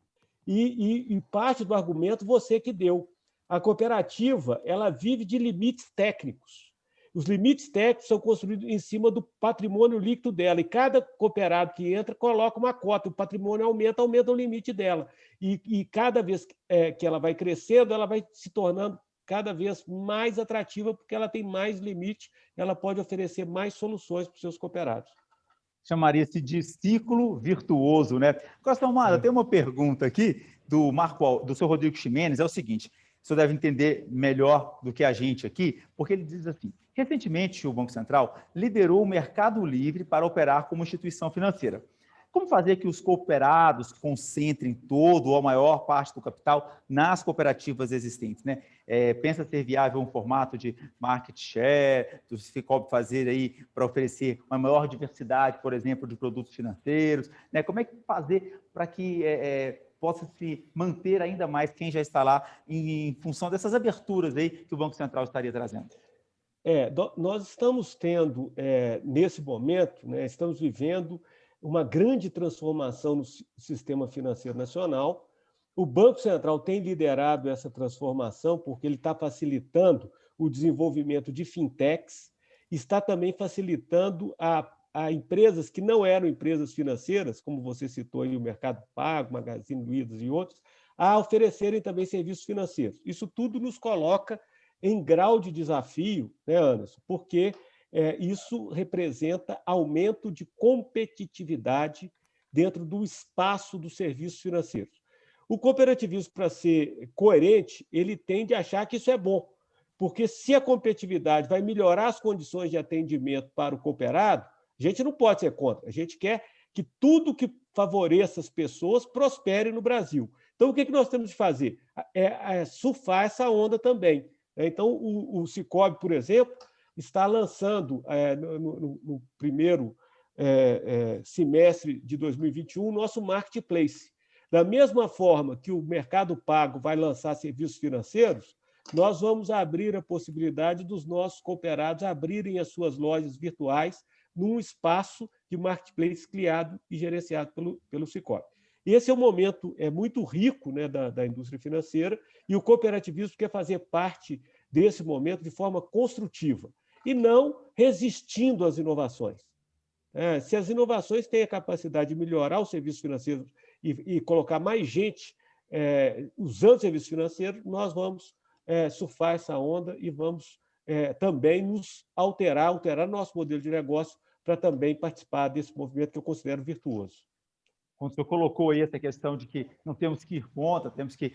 E parte do argumento você que deu. A cooperativa ela vive de limites técnicos. Os limites técnicos são construídos em cima do patrimônio líquido dela, e cada cooperado que entra coloca uma cota, o patrimônio aumenta o limite dela. E cada vez que ela vai crescendo, ela vai se tornando cada vez mais atrativa, porque ela tem mais limite, ela pode oferecer mais soluções para os seus cooperados. Chamaria-se de ciclo virtuoso, né? Costa Almada, tem uma pergunta aqui do seu Rodrigo Ximenes, é o seguinte, o senhor deve entender melhor do que a gente aqui, porque ele diz assim, recentemente o Banco Central liderou o Mercado Livre para operar como instituição financeira. Como fazer que os cooperados concentrem todo ou a maior parte do capital nas cooperativas existentes, né? Pensa ser viável um formato de market share, do Sicob fazer aí para oferecer uma maior diversidade, por exemplo, de produtos financeiros, né? Como é que fazer para que possa se manter ainda mais quem já está lá em função dessas aberturas aí que o Banco Central estaria trazendo? Nós estamos tendo, nesse momento, né, estamos vivendo uma grande transformação no sistema financeiro nacional. O Banco Central tem liderado essa transformação porque ele está facilitando o desenvolvimento de fintechs, está também facilitando a empresas que não eram empresas financeiras, como você citou aí o Mercado Pago, Magazine Luiza e outros, a oferecerem também serviços financeiros. Isso tudo nos coloca em grau de desafio, né, Anderson? Porque isso representa aumento de competitividade dentro do espaço dos serviços financeiros. O cooperativismo, para ser coerente, ele tende a achar que isso é bom, porque se a competitividade vai melhorar as condições de atendimento para o cooperado, a gente não pode ser contra, a gente quer que tudo que favoreça as pessoas prospere no Brasil. Então, o que nós temos de fazer? Surfar essa onda também. Então, o Sicob, por exemplo, está lançando, no primeiro semestre de 2021, o nosso marketplace. Da mesma forma que o Mercado Pago vai lançar serviços financeiros, nós vamos abrir a possibilidade dos nossos cooperados abrirem as suas lojas virtuais num espaço de marketplace criado e gerenciado pelo Sicoob. Esse é um momento muito rico, né, da indústria financeira, e o cooperativismo quer fazer parte desse momento de forma construtiva e não resistindo às inovações. Se as inovações têm a capacidade de melhorar os serviços financeiros e colocar mais gente usando serviços financeiros, nós vamos surfar essa onda e vamos também nos alterar nosso modelo de negócio para também participar desse movimento que eu considero virtuoso. Quando o senhor colocou aí essa questão de que não temos que ir contra, temos que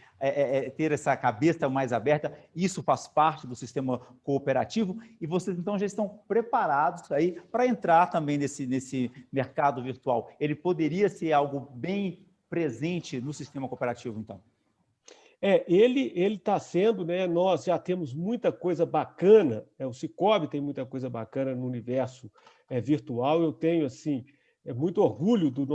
ter essa cabeça mais aberta, isso faz parte do sistema cooperativo, e vocês, então, já estão preparados aí para entrar também nesse mercado virtual. Ele poderia ser algo bem presente no sistema cooperativo, então? Ele está sendo, né? Nós já temos muita coisa bacana, o Sicoob tem muita coisa bacana no universo virtual. Eu tenho, assim, muito orgulho do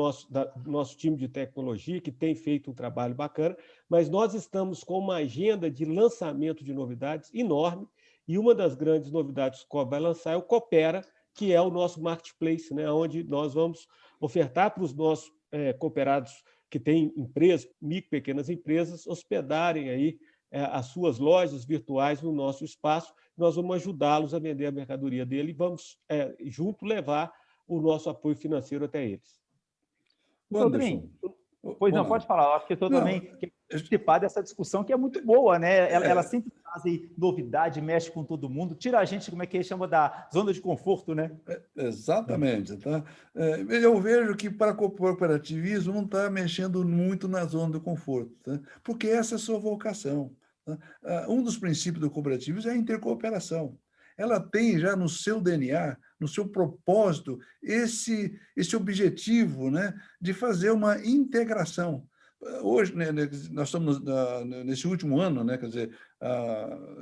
nosso time de tecnologia, que tem feito um trabalho bacana, mas nós estamos com uma agenda de lançamento de novidades enorme, e uma das grandes novidades que o Sicoob vai lançar é o Coopera, que é o nosso marketplace, né? Onde nós vamos ofertar para os nossos cooperados que têm empresas, micro e pequenas empresas, hospedarem aí as suas lojas virtuais no nosso espaço. Nós vamos ajudá-los a vender a mercadoria dele e vamos, junto, levar o nosso apoio financeiro até eles. Anderson, pois não, pode falar. Eu acho que eu também quero participar dessa discussão, que é muito boa, né? Ela sempre traz aí novidade, mexe com todo mundo, tira a gente, como é que chama, da zona de conforto, né? Exatamente. Tá? Eu vejo que para o cooperativismo não está mexendo muito na zona do conforto, tá? Porque essa é a sua vocação. Tá? Um dos princípios do cooperativismo é a intercooperação. Ela tem já no seu DNA, no seu propósito, esse objetivo, né, de fazer uma integração. Hoje, né, nós estamos nesse último ano, né, quer dizer,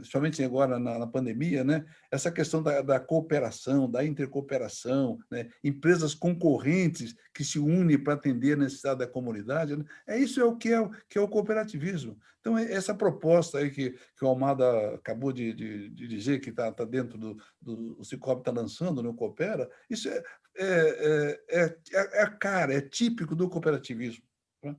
somente agora na pandemia, né, essa questão da cooperação, da intercooperação, né, empresas concorrentes que se unem para atender a necessidade da comunidade, né, isso é o que é o cooperativismo. Então, essa proposta aí que o Almada acabou de dizer, que está dentro o Sicoob está lançando, no Coopera, isso a cara, é típico do cooperativismo. Né?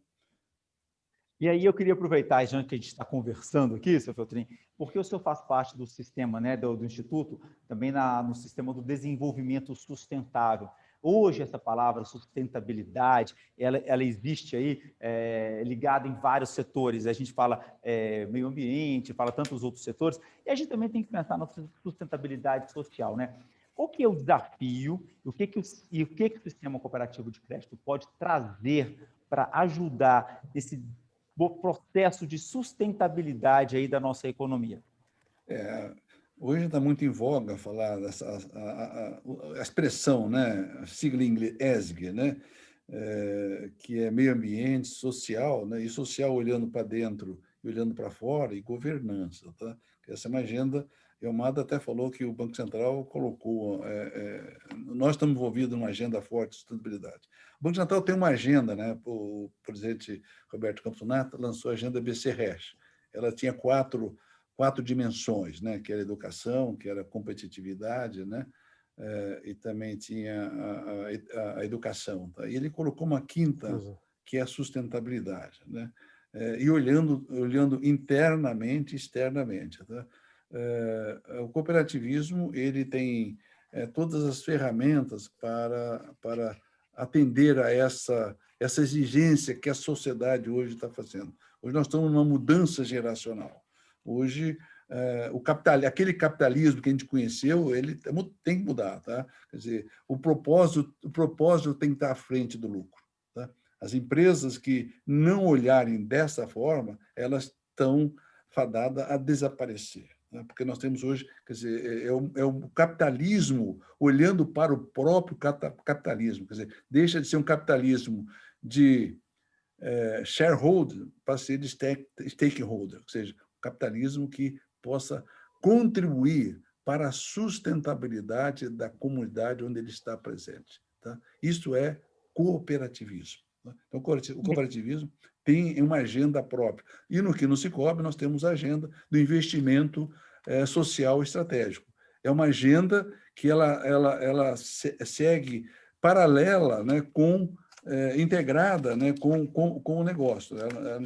E aí eu queria aproveitar, já que a gente está conversando aqui, seu Feltrin, porque o senhor faz parte do sistema, né, do Instituto, também no sistema do desenvolvimento sustentável. Hoje, essa palavra sustentabilidade, ela existe aí ligada em vários setores. A gente fala meio ambiente, fala tantos outros setores, e a gente também tem que pensar na sustentabilidade social, né? Qual que é o desafio e o que o sistema cooperativo de crédito pode trazer para ajudar esse processo de sustentabilidade aí da nossa economia? Hoje está muito em voga falar a expressão, né, a sigla em inglês ESG, né, que é meio ambiente, social, né, e social olhando para dentro e olhando para fora, e governança. Tá? Essa é uma agenda. E o Almada até falou que o Banco Central colocou, nós estamos envolvidos numa agenda forte de sustentabilidade. O Banco Central tem uma agenda, né, o presidente Roberto Campos Neto lançou a agenda BC-RECH. Ela tinha quatro dimensões, né, que era educação, que era competitividade, né, e também tinha a educação. Tá? E ele colocou uma quinta, que é a sustentabilidade, né, e olhando internamente e externamente. Tá? O cooperativismo ele tem todas as ferramentas para atender a essa exigência que a sociedade hoje está fazendo. Hoje nós estamos numa mudança geracional. Hoje, aquele capitalismo que a gente conheceu, ele tem que mudar. Tá? Quer dizer, o propósito tem que estar à frente do lucro. Tá? As empresas que não olharem dessa forma, elas estão fadadas a desaparecer. Porque nós temos hoje, quer dizer, é o capitalismo olhando para o próprio capitalismo, quer dizer, deixa de ser um capitalismo de shareholder para ser de stakeholder, ou seja, um capitalismo que possa contribuir para a sustentabilidade da comunidade onde ele está presente. Tá? Isso é cooperativismo. Tá? Então, o cooperativismo tem uma agenda própria. E no Sicoob nós temos a agenda do investimento social estratégico. É uma agenda que ela segue paralela, né, integrada, né, com o negócio.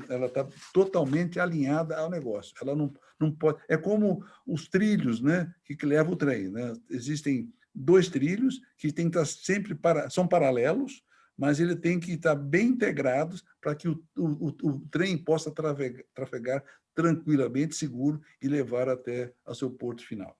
Ela está totalmente alinhada ao negócio. Ela não pode. É como os trilhos, né, que levam o trem. Né? Existem 2 trilhos que têm que estar sempre são paralelos, mas ele tem que estar bem integrados para que o trem possa trafegar tranquilamente, seguro e levar até ao seu porto final.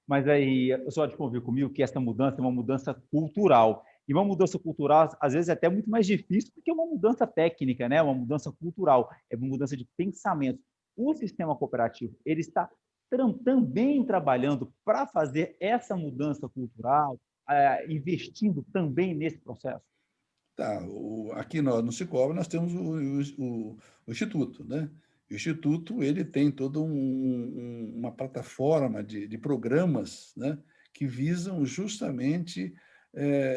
Mas aí, só de convir comigo que essa mudança é uma mudança cultural. E uma mudança cultural, às vezes, é até muito mais difícil do que uma mudança técnica, né? Uma mudança cultural, é uma mudança de pensamento. O sistema cooperativo, ele está também trabalhando para fazer essa mudança cultural, investindo também nesse processo. Tá, aqui no Sicoob nós temos o Instituto, né? O Instituto ele tem toda uma plataforma de programas, né, que visam justamente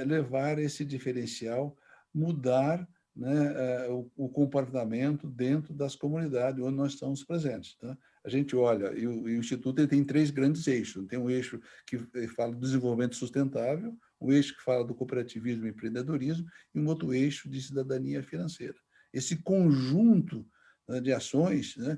levar esse diferencial, mudar, né, o comportamento dentro das comunidades onde nós estamos presentes. Tá? A gente olha, e o Instituto ele tem 3 grandes eixos. Tem um eixo que fala do desenvolvimento sustentável, um eixo que fala do cooperativismo e empreendedorismo, e um outro eixo de cidadania financeira. Esse conjunto de ações, né,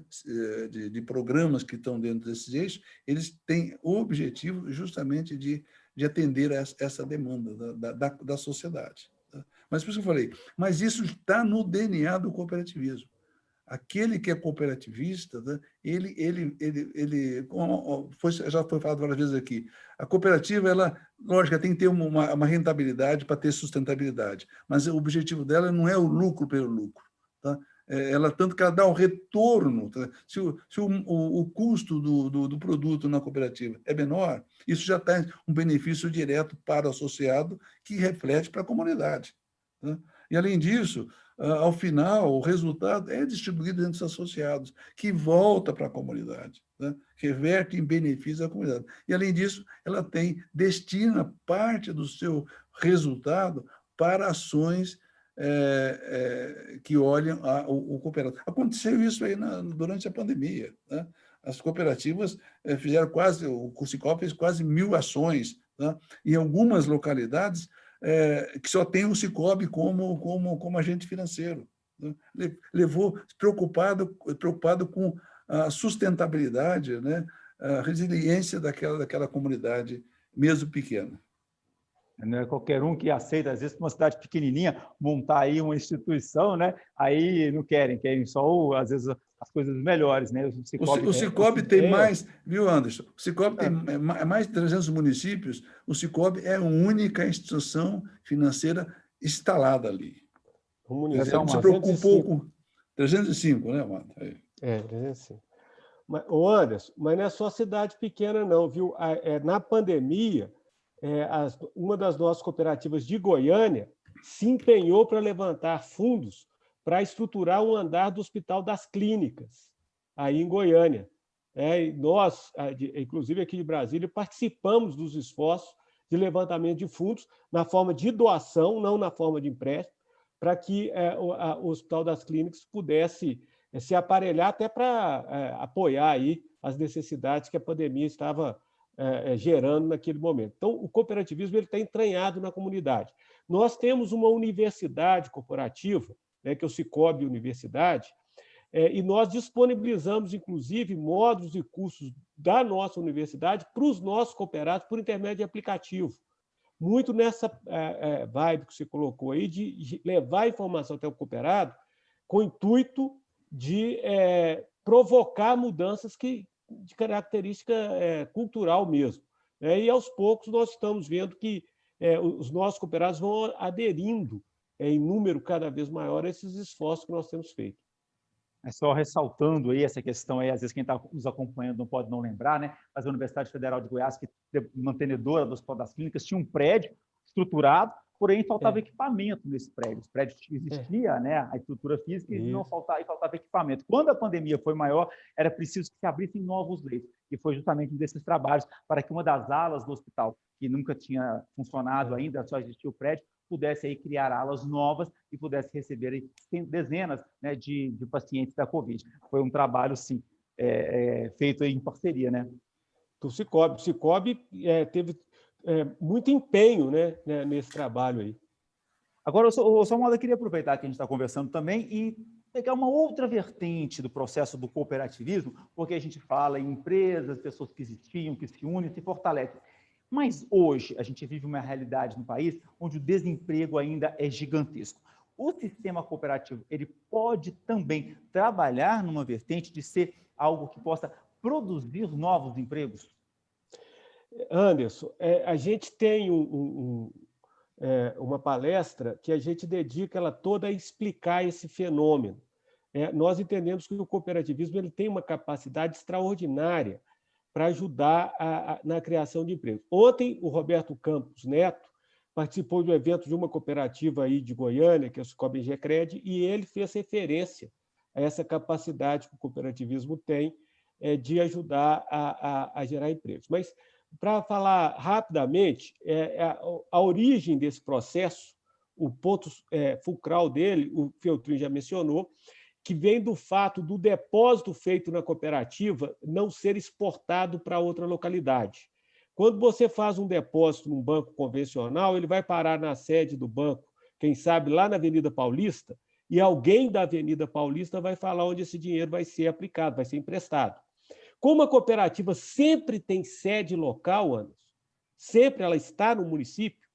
de programas que estão dentro desses eixos, eles têm o objetivo justamente de atender a essa demanda da sociedade. Tá? Mas, por isso que eu falei, mas isso está no DNA do cooperativismo. Aquele que é cooperativista, né, já foi falado várias vezes aqui, a cooperativa, lógico, tem que ter uma rentabilidade para ter sustentabilidade, mas o objetivo dela não é o lucro pelo lucro. Tá? Tanto que ela dá um retorno. Tá? Se o custo do produto na cooperativa é menor, isso já está um benefício direto para o associado que reflete para a comunidade. Tá? E, além disso, ao final, o resultado é distribuído entre os associados, que volta para a comunidade, né? Reverte em benefício da comunidade. E, além disso, ela destina parte do seu resultado para ações que olham o cooperativo. Aconteceu isso aí durante a pandemia. Né? As cooperativas fizeram o Sicoob fez quase 1.000 ações, né? Em algumas localidades que só tem o Sicoob como agente financeiro. Né? Levou preocupado com a sustentabilidade, né? A resiliência daquela comunidade, mesmo pequena. Não é qualquer um que aceita, às vezes, uma cidade pequenininha, montar aí uma instituição, né? Aí não querem só, às vezes, as coisas melhores, né? O Sicoob tem mais, viu, Anderson? O Sicoob tem mais de 300 municípios, o Sicoob é a única instituição financeira instalada ali. Se preocupou com 305, né, Amanda? 305. Ô Anderson, mas não é só cidade pequena, não, viu? Na pandemia, uma das nossas cooperativas de Goiânia se empenhou para levantar fundos para estruturar um andar do Hospital das Clínicas, aí em Goiânia. E nós, inclusive aqui de Brasília, participamos dos esforços de levantamento de fundos na forma de doação, não na forma de empréstimo, para que o Hospital das Clínicas pudesse se aparelhar até para apoiar aí as necessidades que a pandemia estava gerando naquele momento. Então, o cooperativismo está entranhado na comunidade. Nós temos uma universidade corporativa, né, que é o Sicoob Universidade, e nós disponibilizamos, inclusive, módulos e cursos da nossa universidade para os nossos cooperados por intermédio de aplicativo. Muito nessa vibe que você colocou aí, de levar a informação até o cooperado, com o intuito de provocar mudanças de característica cultural mesmo. E, aos poucos, nós estamos vendo que os nossos cooperados vão aderindo em número cada vez maior a esses esforços que nós temos feito. Só ressaltando aí essa questão, aí, às vezes quem está nos acompanhando não pode não lembrar, né? Mas a Universidade Federal de Goiás, que é mantenedora do Hospital das Clínicas, tinha um prédio estruturado, porém faltava equipamento nesse prédio. Os prédios existia, né, a estrutura física, e faltava equipamento. Quando a pandemia foi maior, era preciso que se abrissem novos leitos, e foi justamente um desses trabalhos para que uma das alas do hospital, que nunca tinha funcionado ainda, só existia o prédio, pudesse aí criar alas novas e pudesse receber aí dezenas, né, de pacientes da Covid. Foi um trabalho, sim, feito aí em parceria, né? Do Cicobi. O Cicobi teve muito empenho, né, nesse trabalho aí. Agora, Samuel, eu queria aproveitar que a gente está conversando também e pegar uma outra vertente do processo do cooperativismo, porque a gente fala em empresas, pessoas que existiam, que se unem, se fortalecem. Mas hoje a gente vive uma realidade no país onde o desemprego ainda é gigantesco. O sistema cooperativo, ele pode também trabalhar numa vertente de ser algo que possa produzir novos empregos? Anderson, a gente tem uma palestra que a gente dedica ela toda a explicar esse fenômeno. Nós entendemos que o cooperativismo ele tem uma capacidade extraordinária para ajudar na criação de empregos. Ontem, o Roberto Campos Neto participou de um evento de uma cooperativa aí de Goiânia, que é o Cicobi Engecred, e ele fez referência a essa capacidade que o cooperativismo tem de ajudar a gerar empregos. Mas, para falar rapidamente, a origem desse processo, o ponto fulcral dele, o Feltrin já mencionou, que vem do fato do depósito feito na cooperativa não ser exportado para outra localidade. Quando você faz um depósito num banco convencional, ele vai parar na sede do banco, quem sabe lá na Avenida Paulista, e alguém da Avenida Paulista vai falar onde esse dinheiro vai ser aplicado, vai ser emprestado. Como a cooperativa sempre tem sede local, Anderson, sempre ela está no município,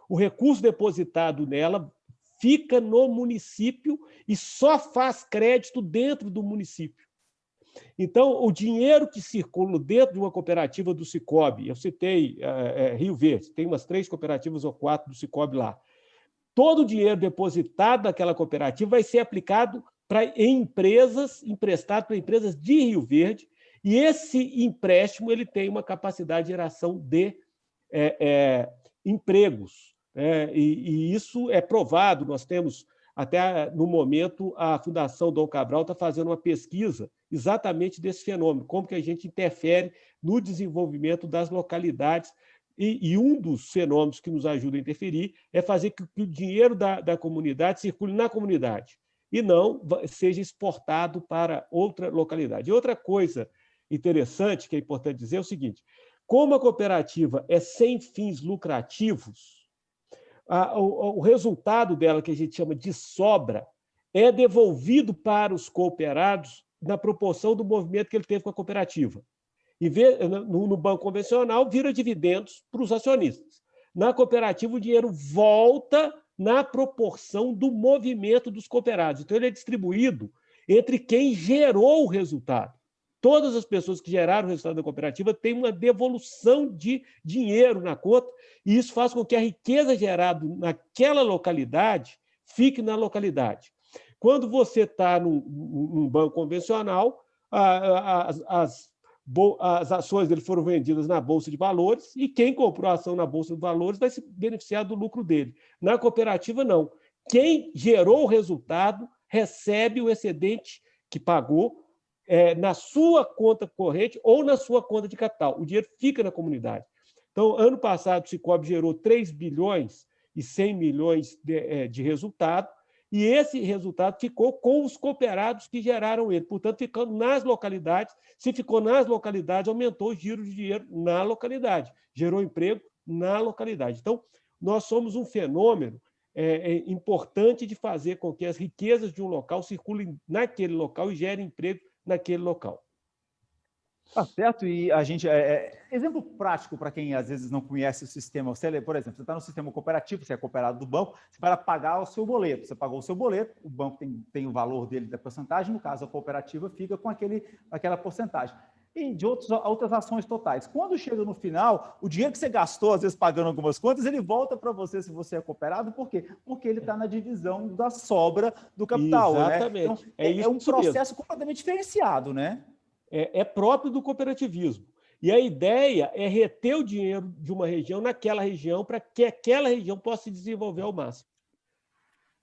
o recurso depositado nela fica no município e só faz crédito dentro do município. Então, o dinheiro que circula dentro de uma cooperativa do Cicobi, eu citei Rio Verde, tem umas 3 cooperativas ou 4 do Cicobi lá, todo o dinheiro depositado naquela cooperativa vai ser aplicado em empresas, emprestado para empresas de Rio Verde, e esse empréstimo ele tem uma capacidade de geração de empregos. E isso é provado, nós temos, até no momento, a Fundação Dom Cabral está fazendo uma pesquisa exatamente desse fenômeno, como que a gente interfere no desenvolvimento das localidades, e um dos fenômenos que nos ajuda a interferir é fazer que o dinheiro da comunidade circule na comunidade e não seja exportado para outra localidade. E outra coisa interessante, que é importante dizer, é o seguinte: como a cooperativa é sem fins lucrativos, o resultado dela, que a gente chama de sobra, é devolvido para os cooperados na proporção do movimento que ele teve com a cooperativa. E no banco convencional, vira dividendos para os acionistas. Na cooperativa, o dinheiro volta na proporção do movimento dos cooperados. Então, ele é distribuído entre quem gerou o resultado. Todas as pessoas que geraram o resultado da cooperativa têm uma devolução de dinheiro na conta, e isso faz com que a riqueza gerada naquela localidade fique na localidade. Quando você está num banco convencional, as ações dele foram vendidas na Bolsa de Valores e quem comprou a ação na Bolsa de Valores vai se beneficiar do lucro dele. Na cooperativa, não. Quem gerou o resultado recebe o excedente que pagou na sua conta corrente ou na sua conta de capital. O dinheiro fica na comunidade. Então, ano passado, o Cicobi gerou 3 bilhões e 100 milhões de resultado, e esse resultado ficou com os cooperados que geraram ele. Portanto, ficando nas localidades. Se ficou nas localidades, aumentou o giro de dinheiro na localidade, gerou emprego na localidade. Então, nós somos um fenômeno importante de fazer com que as riquezas de um local circulem naquele local e gerem emprego naquele local. Tá certo, e a gente... exemplo prático para quem às vezes não conhece o sistema. Você, por exemplo, você está no sistema cooperativo, você é cooperado do banco, você vai pagar o seu boleto. Você pagou o seu boleto, o banco tem o valor dele da porcentagem, no caso a cooperativa fica com aquela porcentagem. E de outras ações totais. Quando chega no final, o dinheiro que você gastou, às vezes pagando algumas contas, ele volta para você se você é cooperado. Por quê? Porque ele está na divisão da sobra do capital. Exatamente. Né? Então, é um processo mesmo, completamente diferenciado, né? É próprio do cooperativismo. E a ideia é reter o dinheiro de uma região naquela região para que aquela região possa se desenvolver ao máximo.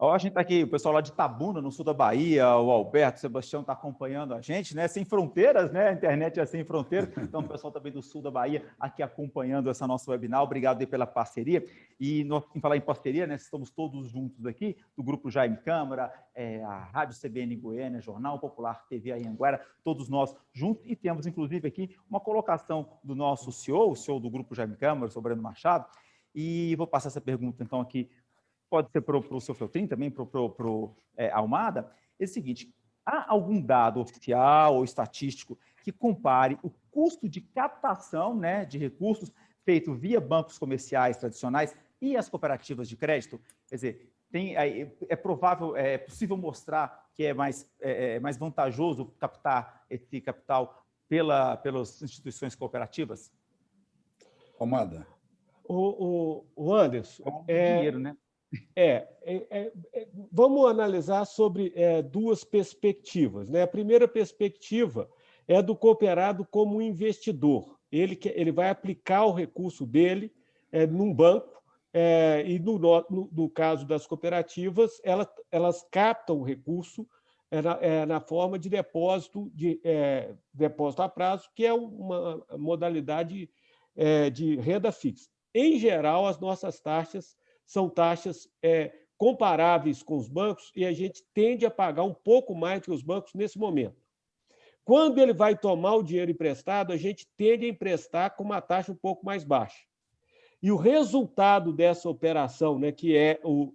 Ó, a gente está aqui, o pessoal lá de Itabuna, no sul da Bahia, o Alberto, o Sebastião está acompanhando a gente, né? Sem fronteiras, né? A internet é sem fronteiras. Então, o pessoal também do sul da Bahia aqui acompanhando essa nossa webinar. Obrigado aí pela parceria. E em falar em parceria, né? Estamos todos juntos aqui, do Grupo Jaime Câmara, a Rádio CBN Goiânia, Jornal Popular TV Anhanguera, todos nós juntos. E temos, inclusive, aqui uma colocação do nosso CEO, o CEO do Grupo Jaime Câmara, o Sobrando Machado. E vou passar essa pergunta, então, aqui. Pode ser para o seu Feltrin, também para o Almada, é o seguinte: há algum dado oficial ou estatístico que compare o custo de captação, né, de recursos feito via bancos comerciais tradicionais e as cooperativas de crédito? Quer dizer, é possível mostrar que é mais vantajoso captar esse capital pelas instituições cooperativas? Almada. O Anderson, dinheiro, né? Vamos analisar sobre duas perspectivas, né? A primeira perspectiva é do cooperado como investidor. Ele vai aplicar o recurso dele num banco, e no caso das cooperativas, elas captam o recurso na forma de depósito a prazo, que é uma modalidade de renda fixa. Em geral, as nossas taxas são taxas comparáveis com os bancos e a gente tende a pagar um pouco mais que os bancos nesse momento. Quando ele vai tomar o dinheiro emprestado, a gente tende a emprestar com uma taxa um pouco mais baixa. E o resultado dessa operação, né, que é o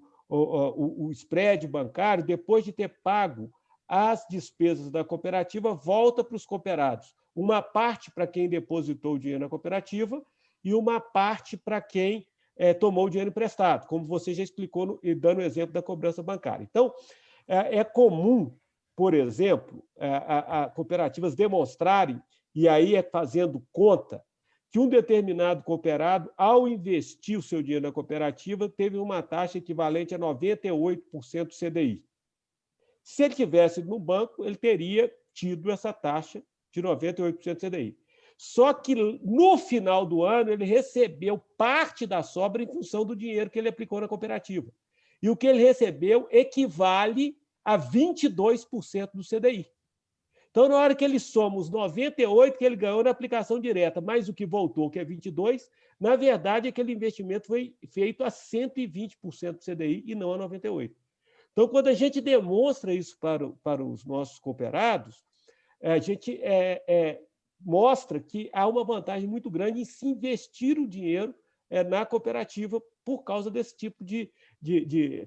spread bancário, depois de ter pago as despesas da cooperativa, volta para os cooperados. Uma parte para quem depositou o dinheiro na cooperativa e uma parte para quem tomou o dinheiro emprestado, como você já explicou, dando o exemplo da cobrança bancária. Então, é comum, por exemplo, a cooperativas demonstrarem, e aí fazendo conta, que um determinado cooperado, ao investir o seu dinheiro na cooperativa, teve uma taxa equivalente a 98% do CDI. Se ele tivesse no banco, ele teria tido essa taxa de 98% do CDI. Só que, no final do ano, ele recebeu parte da sobra em função do dinheiro que ele aplicou na cooperativa. E o que ele recebeu equivale a 22% do CDI. Então, na hora que ele soma os 98% que ele ganhou na aplicação direta, mais o que voltou, que é 22%, na verdade, aquele investimento foi feito a 120% do CDI e não a 98%. Então, quando a gente demonstra isso para os nossos cooperados, a gente mostra que há uma vantagem muito grande em se investir o dinheiro na cooperativa por causa desse tipo de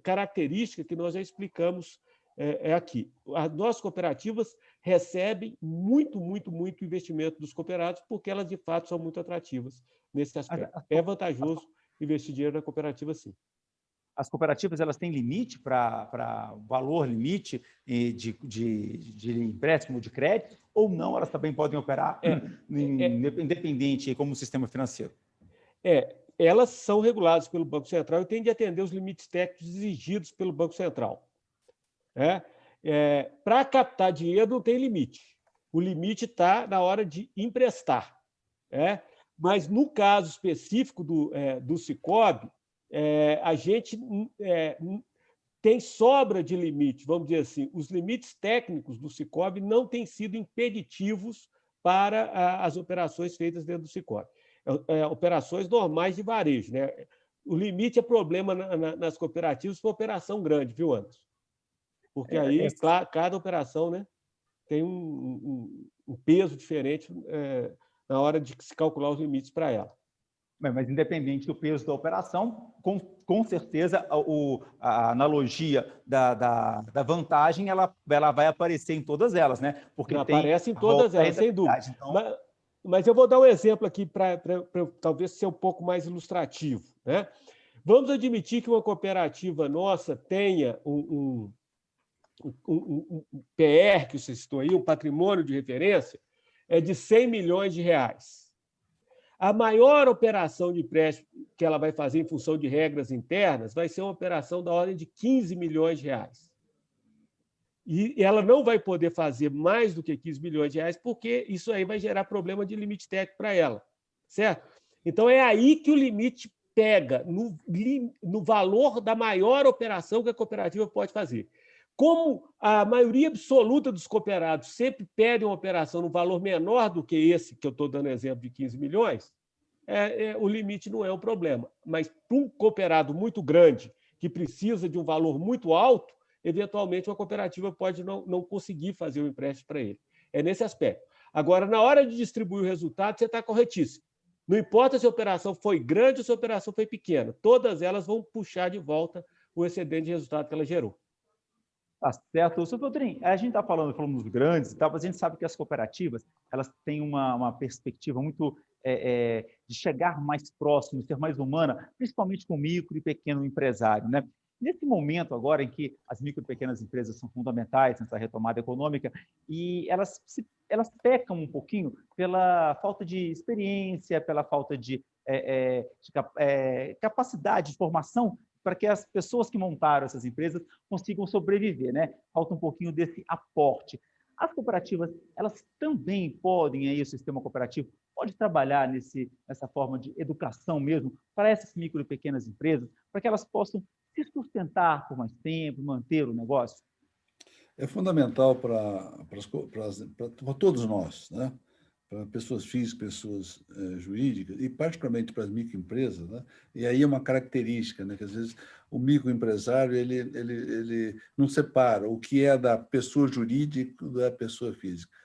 característica que nós já explicamos aqui. As nossas cooperativas recebem muito investimento dos cooperados porque elas, de fato, são muito atrativas nesse aspecto. É vantajoso investir dinheiro na cooperativa, sim. As cooperativas, elas têm limite para valor limite de empréstimo de crédito, ou não? Elas também podem operar independente como sistema financeiro? Elas são reguladas pelo Banco Central e têm de atender os limites técnicos exigidos pelo Banco Central. Para captar dinheiro não tem limite. O limite está na hora de emprestar. Mas, no caso específico do Sicoob, a gente tem sobra de limite, vamos dizer assim. Os limites técnicos do Sicoob não têm sido impeditivos para as operações feitas dentro do Sicoob. Operações normais de varejo, né? O limite é problema nas cooperativas para operação grande, viu, Anderson? Porque aí cada operação, né, tem um peso diferente na hora de se calcular os limites para ela. Mas, independente do peso da operação, com certeza a analogia da vantagem ela vai aparecer em todas elas, né? Porque aparece em todas elas, sem dúvida. Então... Mas eu vou dar um exemplo aqui para talvez ser um pouco mais ilustrativo, né? Vamos admitir que uma cooperativa nossa tenha um PR, que você citou aí, um patrimônio de referência, de 100 milhões de reais. A maior operação de empréstimo que ela vai fazer em função de regras internas vai ser uma operação da ordem de 15 milhões de reais. E ela não vai poder fazer mais do que 15 milhões de reais, porque isso aí vai gerar problema de limite técnico para ela, certo? Então, é aí que o limite pega no valor da maior operação que a cooperativa pode fazer. Como a maioria absoluta dos cooperados sempre pedem uma operação no valor menor do que esse, que eu estou dando exemplo de 15 milhões, o limite não é um problema. Mas para um cooperado muito grande, que precisa de um valor muito alto, eventualmente uma cooperativa pode não conseguir fazer o empréstimo para ele. É nesse aspecto. Agora, na hora de distribuir o resultado, você está corretíssimo. Não importa se a operação foi grande ou se a operação foi pequena, todas elas vão puxar de volta o excedente de resultado que ela gerou. Tá certo. Sr. Feltrin, a gente está falando dos grandes e tal, mas a gente sabe que as cooperativas elas têm uma perspectiva muito de chegar mais próximo, ser mais humana, principalmente com o micro e pequeno empresário, né? Nesse momento agora em que as micro e pequenas empresas são fundamentais nessa retomada econômica e elas pecam um pouquinho pela falta de experiência, pela falta de capacidade de formação para que as pessoas que montaram essas empresas consigam sobreviver, né? Falta um pouquinho desse aporte. As cooperativas, elas também podem, aí o sistema cooperativo pode trabalhar nessa forma de educação mesmo para essas micro e pequenas empresas, para que elas possam se sustentar por mais tempo, manter o negócio? É fundamental para todos nós, né? Para pessoas físicas, pessoas jurídicas, e particularmente para as microempresas, né? E aí é uma característica, né? Que às vezes o microempresário ele não separa o que é da pessoa jurídica da pessoa física.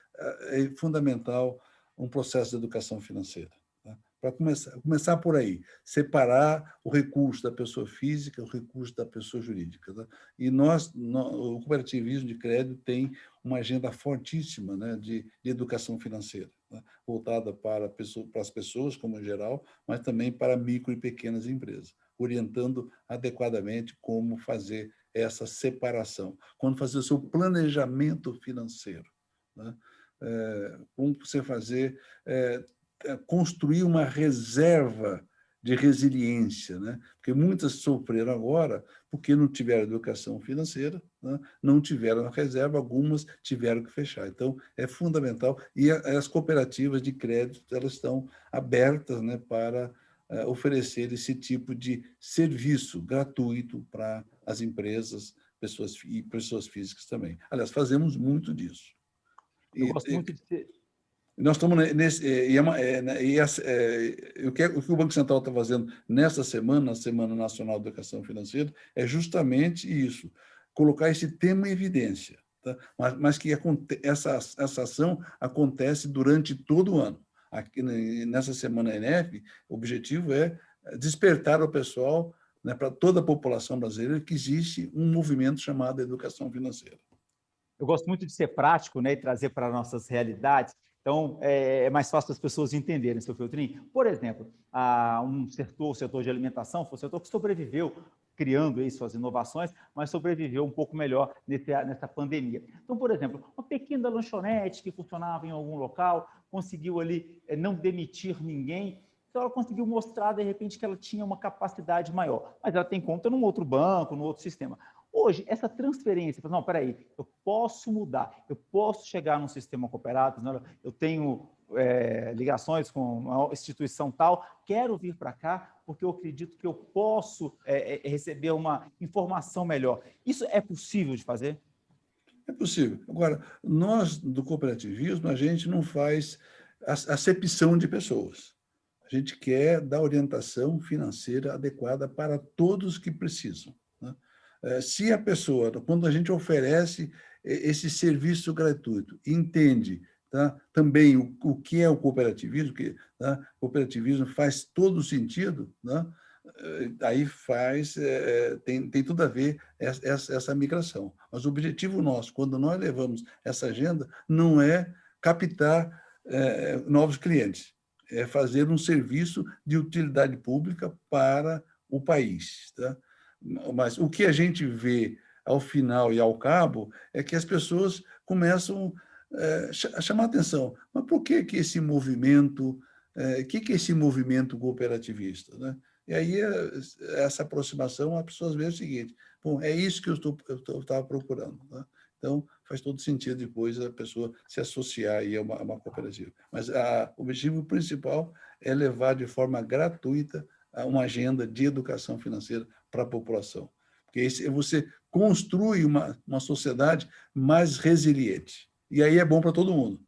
É fundamental um processo de educação financeira, tá? Para começar por aí, separar o recurso da pessoa física, o recurso da pessoa jurídica, tá? E o cooperativismo de crédito tem uma agenda fortíssima, né, de educação financeira, né, voltada para as pessoas, como em geral, mas também para micro e pequenas empresas, orientando adequadamente como fazer essa separação, como fazer o seu planejamento financeiro, né? Como você construir uma reserva de resiliência, né? Porque muitas sofreram agora porque não tiveram educação financeira, né? Não tiveram reserva, algumas tiveram que fechar. Então, é fundamental. E as cooperativas de crédito elas estão abertas, né, para oferecer esse tipo de serviço gratuito para as empresas, pessoas físicas também. Aliás, fazemos muito disso. Eu gosto muito de ser... Nós estamos nesse... o que o Banco Central está fazendo nesta semana, na Semana Nacional de Educação Financeira, é justamente isso, colocar esse tema em evidência, tá? Mas que essa ação acontece durante todo o ano. Aqui, nessa Semana ENEP, o objetivo é despertar o pessoal, né, para toda a população brasileira, que existe um movimento chamado educação financeira. Eu gosto muito de ser prático, né, e trazer para nossas realidades. Então, é mais fácil as pessoas entenderem, seu Feltrin. Por exemplo, o setor de alimentação, foi um setor que sobreviveu, criando aí suas inovações, mas sobreviveu um pouco melhor nessa pandemia. Então, por exemplo, uma pequena lanchonete que funcionava em algum local, conseguiu ali não demitir ninguém, então ela conseguiu mostrar, de repente, que ela tinha uma capacidade maior, mas ela tem conta num outro banco, num outro sistema. Hoje, essa transferência, não, peraí, eu posso mudar, eu posso chegar num sistema cooperado, eu tenho ligações com uma instituição tal, quero vir para cá porque eu acredito que eu posso receber uma informação melhor. Isso é possível de fazer? É possível. Agora, nós, do cooperativismo, a gente não faz acepção de pessoas. A gente quer dar orientação financeira adequada para todos que precisam, né? Se a pessoa, quando a gente oferece esse serviço gratuito, entende, tá, também o que é o cooperativismo, tá, o cooperativismo faz todo sentido, né? Aí tem tudo a ver essa migração. Mas o objetivo nosso, quando nós levamos essa agenda, não é captar novos clientes, é fazer um serviço de utilidade pública para o país, tá? Mas o que a gente vê ao final e ao cabo é que as pessoas começam a chamar a atenção. Mas por que esse movimento, que é esse movimento cooperativista, né? E aí, essa aproximação, as pessoas veem o seguinte: bom, é isso que eu estava procurando, né? Então, faz todo sentido depois a pessoa se associar aí a uma cooperativa. Mas o objetivo principal é levar de forma gratuita uma agenda de educação financeira para a população. Porque você construi uma sociedade mais resiliente. E aí é bom para todo mundo.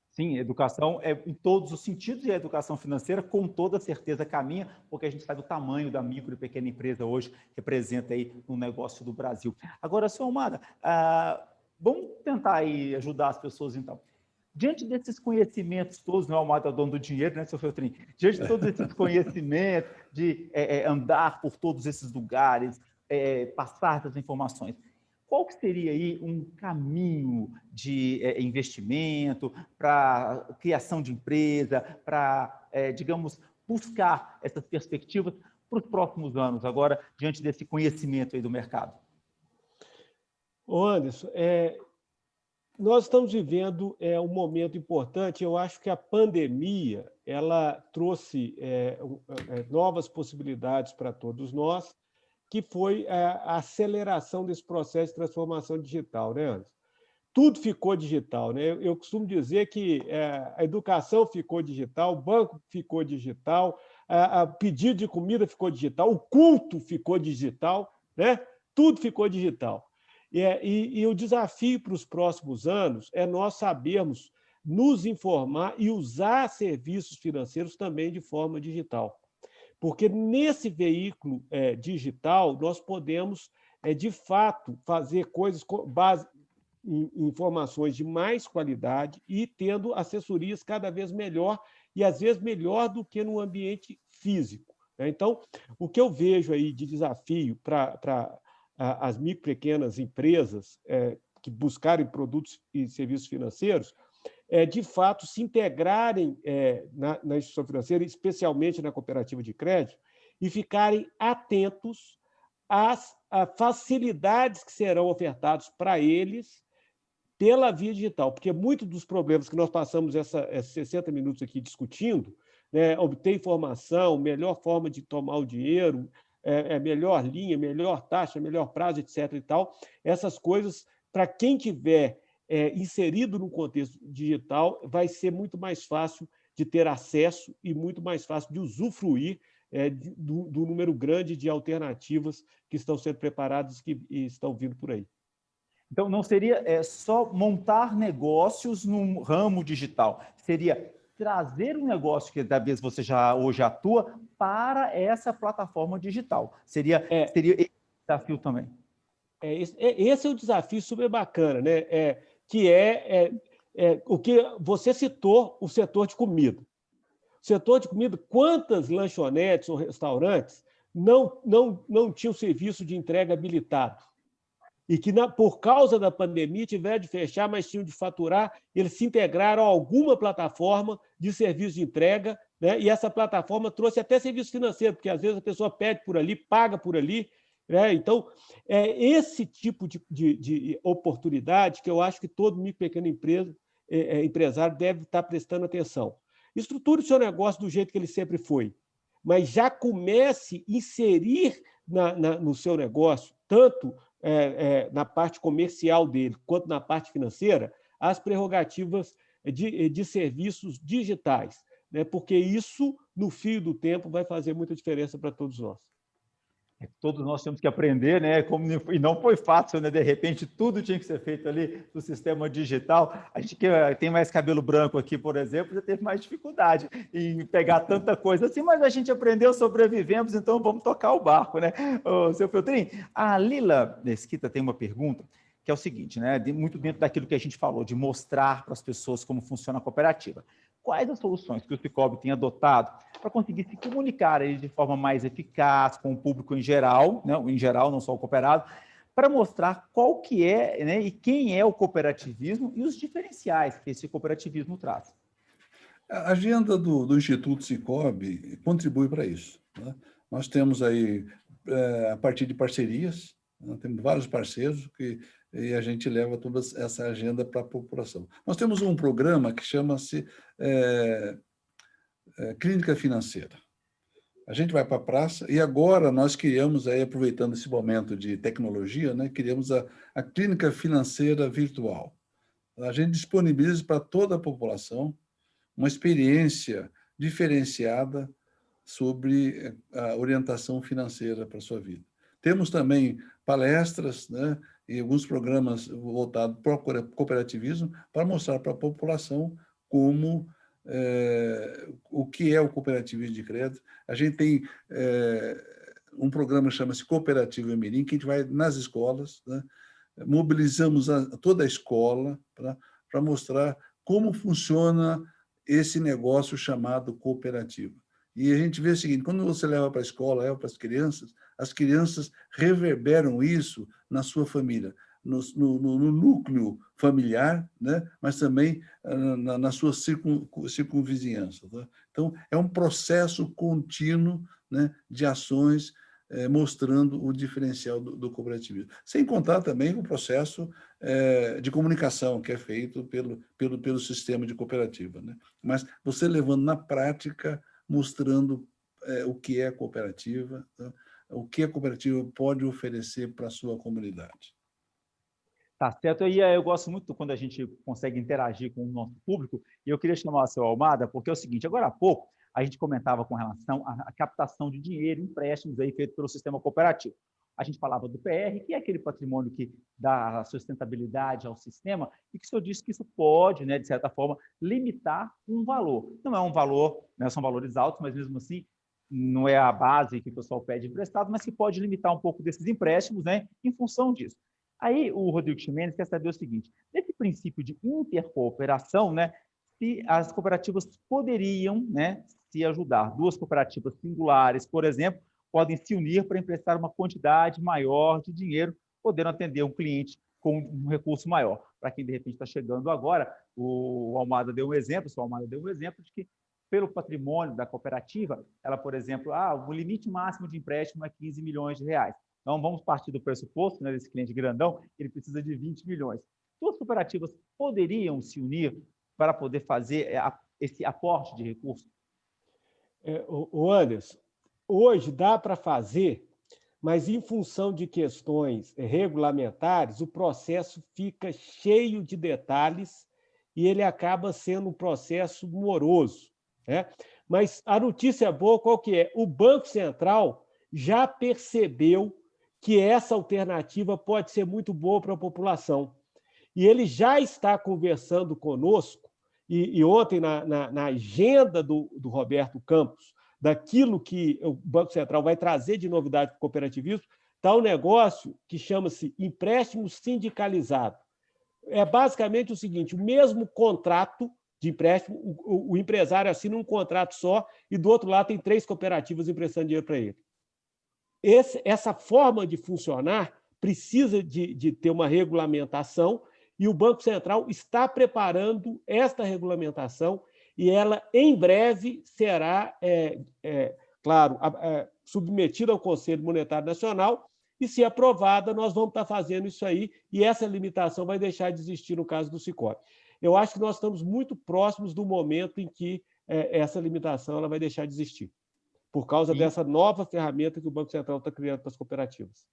Sim, educação é em todos os sentidos, e a educação financeira, com toda certeza, caminha, porque a gente sabe o tamanho da micro e pequena empresa hoje, representa aí no negócio do Brasil. Agora, senhor Almada, vamos tentar aí ajudar as pessoas, então. Diante desses conhecimentos todos, não é o Almada dono do dinheiro, né, senhor Feltrin? Diante de todos esses conhecimentos, de andar por todos esses lugares, passar essas informações, qual que seria aí um caminho de investimento para criação de empresa, para, digamos, buscar essas perspectivas para os próximos anos, agora, diante desse conhecimento aí do mercado? Ô Anderson, nós estamos vivendo um momento importante. Eu acho que a pandemia ela trouxe novas possibilidades para todos nós, que foi a aceleração desse processo de transformação digital, né, Anderson? Tudo ficou digital, né? Eu costumo dizer que a educação ficou digital, o banco ficou digital, o pedido de comida ficou digital, o culto ficou digital, né? Tudo ficou digital. E o desafio para os próximos anos é nós sabermos nos informar e usar serviços financeiros também de forma digital. Porque nesse veículo digital nós podemos, de fato, fazer coisas com base em informações de mais qualidade e tendo assessorias cada vez melhor, e às vezes melhor do que no ambiente físico. Então, o que eu vejo aí de desafio para as micro e pequenas empresas que buscarem produtos e serviços financeiros de fato, se integrarem na instituição financeira, especialmente na cooperativa de crédito, e ficarem atentos às facilidades que serão ofertadas para eles pela via digital, porque muitos dos problemas que nós passamos esses 60 minutos aqui discutindo, né, obter informação, melhor forma de tomar o dinheiro, melhor linha, melhor taxa, melhor prazo, etc. e tal, essas coisas, para quem tiver inserido no contexto digital, vai ser muito mais fácil de ter acesso e muito mais fácil de usufruir do número grande de alternativas que estão sendo preparadas e estão vindo por aí. Então, não seria só montar negócios no ramo digital, seria trazer um negócio que talvez você já hoje atua para essa plataforma digital. Seria esse desafio também. Esse é o desafio super bacana, né? Que o que você citou, o setor de comida. O setor de comida, quantas lanchonetes ou restaurantes não tinham serviço de entrega habilitado? E que, por causa da pandemia, tiveram de fechar, mas tinham de faturar, eles se integraram a alguma plataforma de serviço de entrega, né? E essa plataforma trouxe até serviço financeiro, porque às vezes a pessoa pede por ali, paga por ali, né? Então, esse tipo de oportunidade que eu acho que todo micro e pequeno empresário deve estar prestando atenção. Estruture o seu negócio do jeito que ele sempre foi, mas já comece a inserir no seu negócio, tanto na parte comercial dele, quanto na parte financeira, as prerrogativas de serviços digitais, né? Porque isso, no fio do tempo, vai fazer muita diferença para todos nós. Todos nós temos que aprender, né? E não foi fácil, né? De repente, tudo tinha que ser feito ali no sistema digital. A gente que tem mais cabelo branco aqui, por exemplo, já teve mais dificuldade em pegar tanta coisa assim, mas a gente aprendeu, sobrevivemos, então vamos tocar o barco, né? Seu Feltrin, a Lila Mesquita tem uma pergunta, que é o seguinte, né? Muito dentro daquilo que a gente falou, de mostrar para as pessoas como funciona a cooperativa. Quais as soluções que o Cicobi tem adotado para conseguir se comunicar aí de forma mais eficaz com o público em geral, né? Em geral, não só o cooperado, para mostrar qual que é, né, e quem é o cooperativismo e os diferenciais que esse cooperativismo traz? A agenda do Instituto Cicobi contribui para isso, né? Nós temos aí, a partir de parcerias, nós temos vários parceiros e a gente leva toda essa agenda para a população. Nós temos um programa que chama-se Clínica Financeira. A gente vai para a praça e agora nós criamos, aí, aproveitando esse momento de tecnologia, né, criamos a Clínica Financeira Virtual. A gente disponibiliza para toda a população uma experiência diferenciada, sobre a orientação financeira para a sua vida. Temos também palestras, né, e alguns programas voltados para o cooperativismo para mostrar para a população como o que é o cooperativismo de crédito. A gente tem um programa que chama-se Cooperativa Mirim, que a gente vai nas escolas, né, mobilizamos toda a escola para mostrar como funciona esse negócio chamado cooperativa. E a gente vê o seguinte, quando você leva para a escola, leva para as crianças reverberam isso na sua família, no núcleo familiar, né? Mas também na sua circunvizinhança. Tá? Então, é um processo contínuo, né, de ações mostrando o diferencial do cooperativismo. Sem contar também o processo de comunicação que é feito pelo sistema de cooperativa. Né? Mas você levando na prática, mostrando o que é a cooperativa, tá? O que a cooperativa pode oferecer para a sua comunidade. Tá certo. E eu gosto muito quando a gente consegue interagir com o nosso público, e eu queria chamar o seu Almada, porque é o seguinte, agora há pouco, a gente comentava com relação à captação de dinheiro, empréstimos aí feito pelo sistema cooperativo. A gente falava do PR, que é aquele patrimônio que dá sustentabilidade ao sistema, e que o senhor disse que isso pode, né, de certa forma, limitar um valor. Não é um valor, né, são valores altos, mas mesmo assim não é a base que o pessoal pede emprestado, mas que pode limitar um pouco desses empréstimos, né, em função disso. Aí o Rodrigo Ximenes quer saber o seguinte, nesse princípio de intercooperação, né, se as cooperativas poderiam, né, se ajudar. Duas cooperativas singulares, por exemplo, podem se unir para emprestar uma quantidade maior de dinheiro, podendo atender um cliente com um recurso maior. Para quem, de repente, está chegando agora, o Almada deu um exemplo, o Almada deu um exemplo de que, pelo patrimônio da cooperativa, ela, por exemplo, o limite máximo de empréstimo é 15 milhões de reais. Então, vamos partir do pressuposto, né, desse cliente grandão, ele precisa de 20 milhões. Duas cooperativas poderiam se unir para poder fazer esse aporte de recursos? O Anderson, hoje dá para fazer, mas em função de questões regulamentares, o processo fica cheio de detalhes e ele acaba sendo um processo moroso, né? Mas a notícia boa qual que é? O Banco Central já percebeu que essa alternativa pode ser muito boa para a população. E ele já está conversando conosco, e ontem, na agenda do Roberto Campos, daquilo que o Banco Central vai trazer de novidade para o cooperativismo, está um negócio que chama-se empréstimo sindicalizado. É basicamente o seguinte, o mesmo contrato de empréstimo, o empresário assina um contrato só e, do outro lado, tem 3 cooperativas emprestando dinheiro para ele. Essa forma de funcionar precisa de ter uma regulamentação e o Banco Central está preparando esta regulamentação e ela, em breve, será, claro, submetida ao Conselho Monetário Nacional e, se aprovada, nós vamos estar fazendo isso aí e essa limitação vai deixar de existir no caso do Sicoob. Eu acho que nós estamos muito próximos do momento em que essa limitação ela vai deixar de existir, por causa dessa nova ferramenta que o Banco Central está criando para as cooperativas.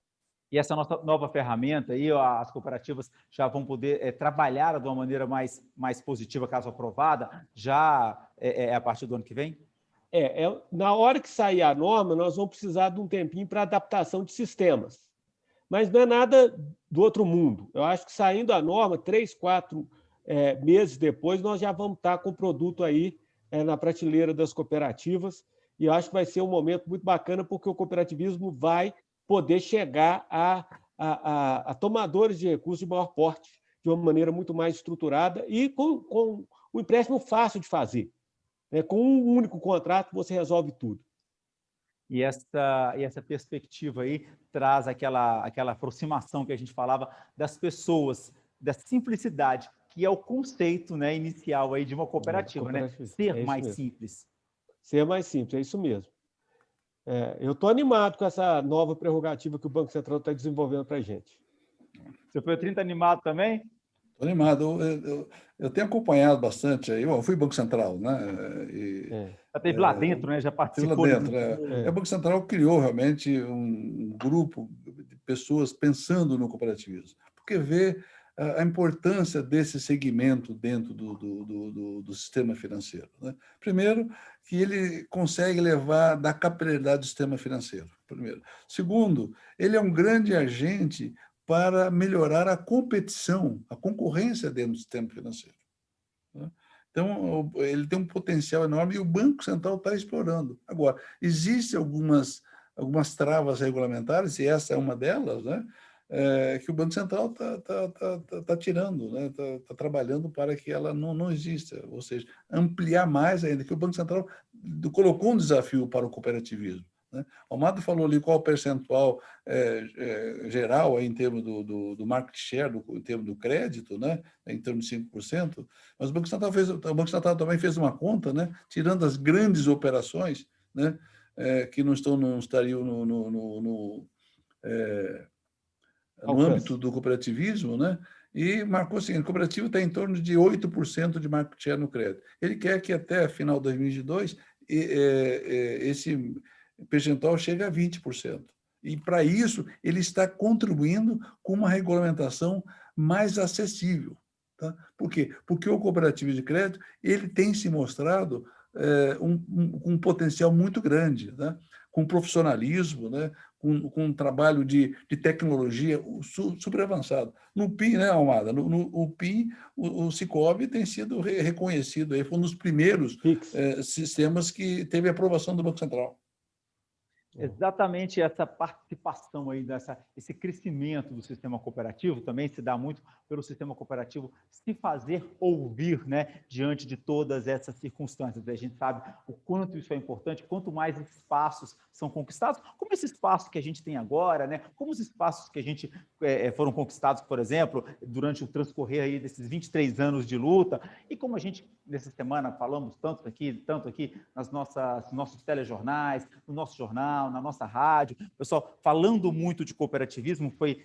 E essa nossa nova ferramenta, aí, as cooperativas já vão poder trabalhar de uma maneira mais positiva, caso aprovada, já a partir do ano que vem? Na hora que sair a norma, nós vamos precisar de um tempinho para adaptação de sistemas. Mas não é nada do outro mundo. Eu acho que saindo a norma, 3, 4 meses depois, nós já vamos estar com o produto aí na prateleira das cooperativas. E eu acho que vai ser um momento muito bacana, porque o cooperativismo vai poder chegar a tomadores de recursos de maior porte, de uma maneira muito mais estruturada e com um empréstimo fácil de fazer. Com um único contrato, você resolve tudo. E essa perspectiva aí traz aquela aproximação que a gente falava das pessoas, da simplicidade, que é o conceito, né, inicial aí de uma cooperativa, né? Ser mais simples. Ser mais simples, é isso mesmo. Eu estou animado com essa nova prerrogativa que o Banco Central está desenvolvendo para a gente. Você foi 30 animado também? Estou animado. Eu tenho acompanhado bastante. Eu fui Banco Central, né? Já esteve lá dentro, né? Já participou. Lá dentro. O Banco Central criou realmente um grupo de pessoas pensando no cooperativismo, porque vê a importância desse segmento dentro do sistema financeiro, né? Primeiro, que ele consegue dar capilaridade do sistema financeiro, primeiro. Segundo, ele é um grande agente para melhorar a competição, a concorrência dentro do sistema financeiro, né? Então, ele tem um potencial enorme e o Banco Central está explorando. Agora, existem algumas travas regulamentares, e essa é uma delas, né? Que o Banco Central está tirando, né? Tá trabalhando para que ela não exista, ou seja, ampliar mais ainda, que o Banco Central colocou um desafio para o cooperativismo, né? O Amado falou ali qual o percentual geral aí, em termos do market share, em termos do crédito, né? Em termos de 5%, mas o Banco Central também fez uma conta, né? Tirando as grandes operações, né? Que não estariam no âmbito do cooperativismo, né? E marcou o seguinte: o cooperativo está em torno de 8% de market share no crédito. Ele quer que até final de 2022 esse percentual chegue a 20%. E, para isso, ele está contribuindo com uma regulamentação mais acessível. Tá? Por quê? Porque o cooperativo de crédito ele tem se mostrado um potencial muito grande, né? Com profissionalismo, né? Com um trabalho de tecnologia super avançado. No PIN, né, Almada? No PIN, o Sicoob tem sido reconhecido, aí foi um dos primeiros sistemas que teve aprovação do Banco Central. Exatamente essa participação aí, esse crescimento do sistema cooperativo também se dá muito pelo sistema cooperativo se fazer ouvir, né, diante de todas essas circunstâncias. A gente sabe o quanto isso é importante, quanto mais espaços são conquistados, como esse espaço que a gente tem agora, né, como os espaços que a gente foram conquistados, por exemplo, durante o transcorrer aí desses 23 anos de luta, e como a gente, nessa semana, falamos tanto aqui nos nossos telejornais, no nosso jornal, na nossa rádio, pessoal falando muito de cooperativismo, foi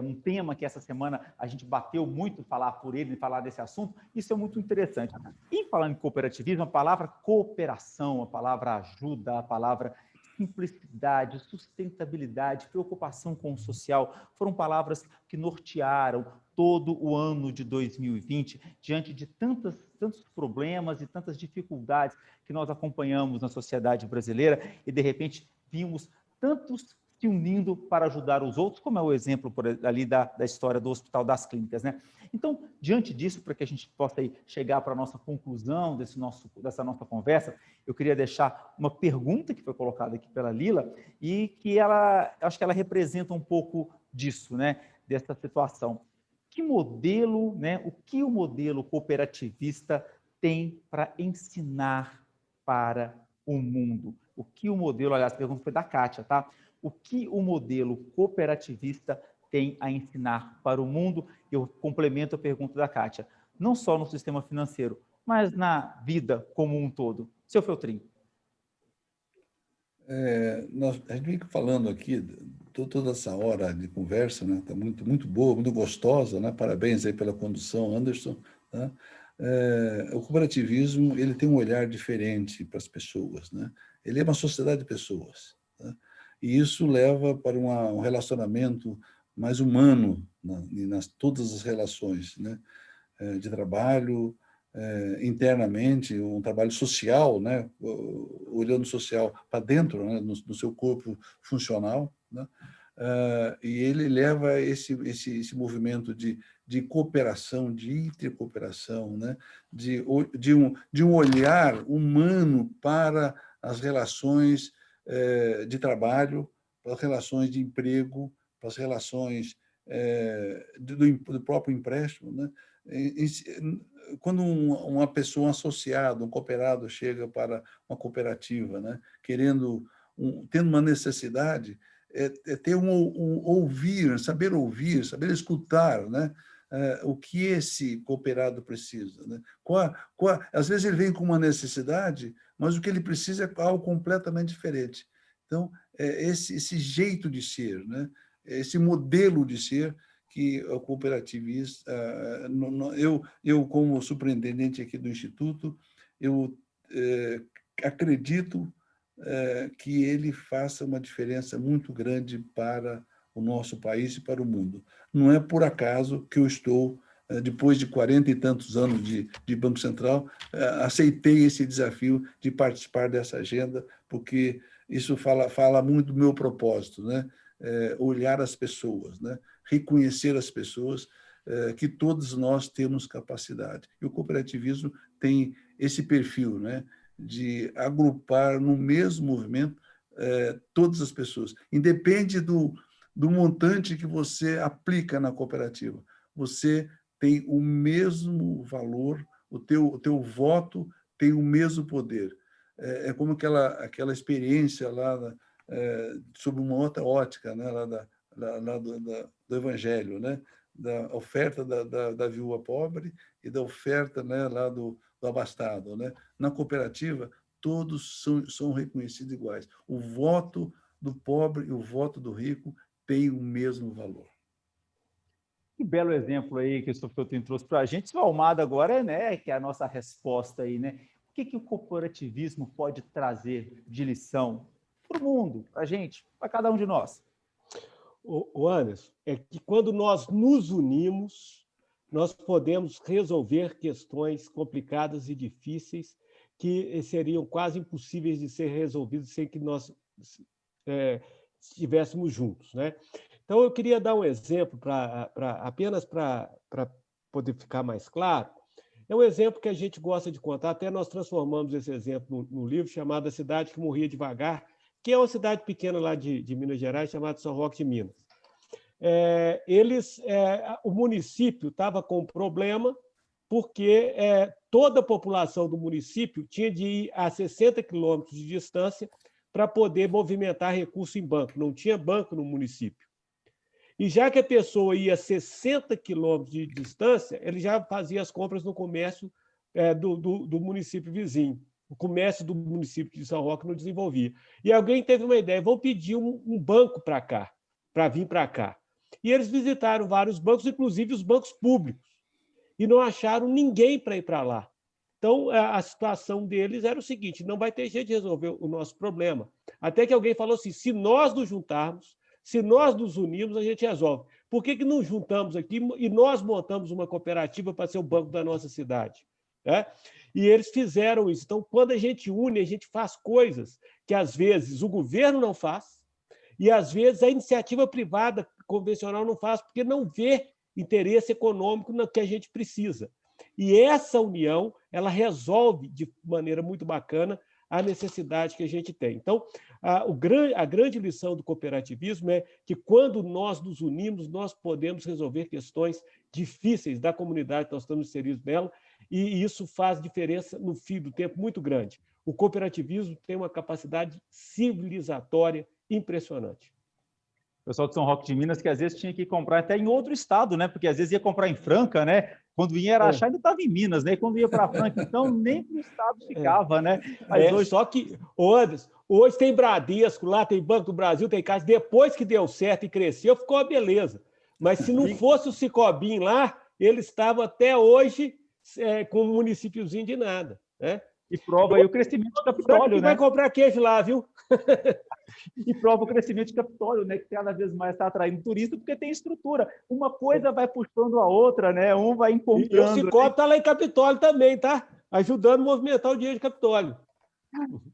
um tema que essa semana a gente bateu muito falar desse assunto, isso é muito interessante. E falando em cooperativismo, a palavra cooperação, a palavra ajuda, a palavra simplicidade, sustentabilidade, preocupação com o social, foram palavras que nortearam todo o ano de 2020, diante de tantos problemas e tantas dificuldades que nós acompanhamos na sociedade brasileira, e de repente vimos tantos se unindo para ajudar os outros, como é o exemplo ali da história do Hospital das Clínicas, né? Então, diante disso, para que a gente possa aí chegar para a nossa conclusão dessa nossa conversa, eu queria deixar uma pergunta que foi colocada aqui pela Lila e que acho que ela representa um pouco disso, né? Dessa situação. Que modelo, né? O que o modelo cooperativista tem para ensinar para o mundo? O que o modelo, aliás, a pergunta foi da Kátia, tá? O que o modelo cooperativista tem a ensinar para o mundo? Eu complemento a pergunta da Kátia. Não só no sistema financeiro, mas na vida como um todo. Seu Feltrin. A gente vem falando aqui, toda essa hora de conversa, né? Está muito, muito boa, muito gostosa, né? Parabéns aí pela condução, Anderson, né? O cooperativismo ele tem um olhar diferente para as pessoas, né? Ele é uma sociedade de pessoas, né? E isso leva para um relacionamento mais humano, né? Nas todas as relações, né? De trabalho, internamente, um trabalho social, né? Olhando social para dentro, né? no seu corpo funcional, né? E ele leva esse movimento de cooperação, de intercooperação, né? de um olhar humano para as relações de trabalho, para as relações de emprego, para as relações do próprio empréstimo, né? Quando uma pessoa, um associado, um cooperado chega para uma cooperativa, né, tendo uma necessidade, ter um ouvir, saber escutar, né, o que esse cooperado precisa, né? Às vezes ele vem com uma necessidade, mas o que ele precisa é algo completamente diferente. Então, esse jeito de ser, né, esse modelo de ser que o cooperativista, eu como superintendente aqui do Instituto, eu acredito que ele faça uma diferença muito grande para o nosso país e para o mundo. Não é por acaso que eu estou, depois de 40 e tantos anos de Banco Central, aceitei esse desafio de participar dessa agenda, porque isso fala muito do meu propósito, né? Olhar as pessoas, né? Reconhecer as pessoas, que todos nós temos capacidade. E o cooperativismo tem esse perfil, né? De agrupar no mesmo movimento todas as pessoas. Independe do montante que você aplica na cooperativa. Você tem o mesmo valor, o teu voto tem o mesmo poder. É como aquela experiência lá sob uma outra ótica, né, lá do Evangelho, né, da oferta da viúva pobre e da oferta, né, lá do abastado, né? Na cooperativa, todos são reconhecidos iguais. O voto do pobre e o voto do rico têm o mesmo valor. Que belo exemplo aí que o Sofeutin trouxe para a gente. O Almada agora, né, que é a nossa resposta aí, né? O que o cooperativismo pode trazer de lição para o mundo, para a gente, para cada um de nós? O Anderson, é que quando nós nos unimos, nós podemos resolver questões complicadas e difíceis que seriam quase impossíveis de ser resolvidas sem que nós estivéssemos juntos, né? Então, eu queria dar um exemplo apenas para poder ficar mais claro. É um exemplo que a gente gosta de contar, até nós transformamos esse exemplo no livro chamado A Cidade que Morria Devagar, que é uma cidade pequena lá de Minas Gerais, chamada São Roque de Minas. O município estava com um problema porque toda a população do município tinha de ir a 60 quilômetros de distância para poder movimentar recurso em banco. Não tinha banco no município. E já que a pessoa ia a 60 quilômetros de distância, ele já fazia as compras no comércio do município vizinho. O comércio do município de São Roque não desenvolvia. E alguém teve uma ideia, vamos pedir um banco para cá, para vir para cá. E eles visitaram vários bancos, inclusive os bancos públicos, e não acharam ninguém para ir para lá. Então, a situação deles era o seguinte, não vai ter jeito de resolver o nosso problema. Até que alguém falou assim, se nós nos juntarmos, se nós nos unirmos, a gente resolve. Por que não juntamos aqui e nós montamos uma cooperativa para ser o banco da nossa cidade? E eles fizeram isso. Então, quando a gente une, a gente faz coisas que, às vezes, o governo não faz e, às vezes, a iniciativa privada convencional não faz, porque não vê interesse econômico no que a gente precisa. E essa união, ela resolve de maneira muito bacana a necessidade que a gente tem. Então, a grande lição do cooperativismo é que, quando nós nos unimos, nós podemos resolver questões difíceis da comunidade que nós estamos inseridos nela, e isso faz diferença no fim do tempo muito grande. O cooperativismo tem uma capacidade civilizatória impressionante. O pessoal de São Roque de Minas, que às vezes tinha que comprar até em outro estado, né? Porque às vezes ia comprar em Franca, né? Quando vinha Araxá, ainda estava em Minas, né? E quando ia para Franca, então nem para o estado ficava, né? Mas hoje... Só que, Anderson, hoje tem Bradesco lá, tem Banco do Brasil, tem Caixa. Depois que deu certo e cresceu, ficou uma beleza. Mas se não fosse o Sicobim lá, eles estavam até hoje com um municípiozinho de nada, né? E prova aí o crescimento do Capitólio, né? Vai comprar queijo lá, viu? E prova o crescimento de Capitólio, né? Que cada vez mais está atraindo turista, porque tem estrutura. Uma coisa vai puxando a outra, né? Um vai encontrando. E o Cicobi está lá em Capitólio também, tá? Ajudando a movimentar o dinheiro de Capitólio.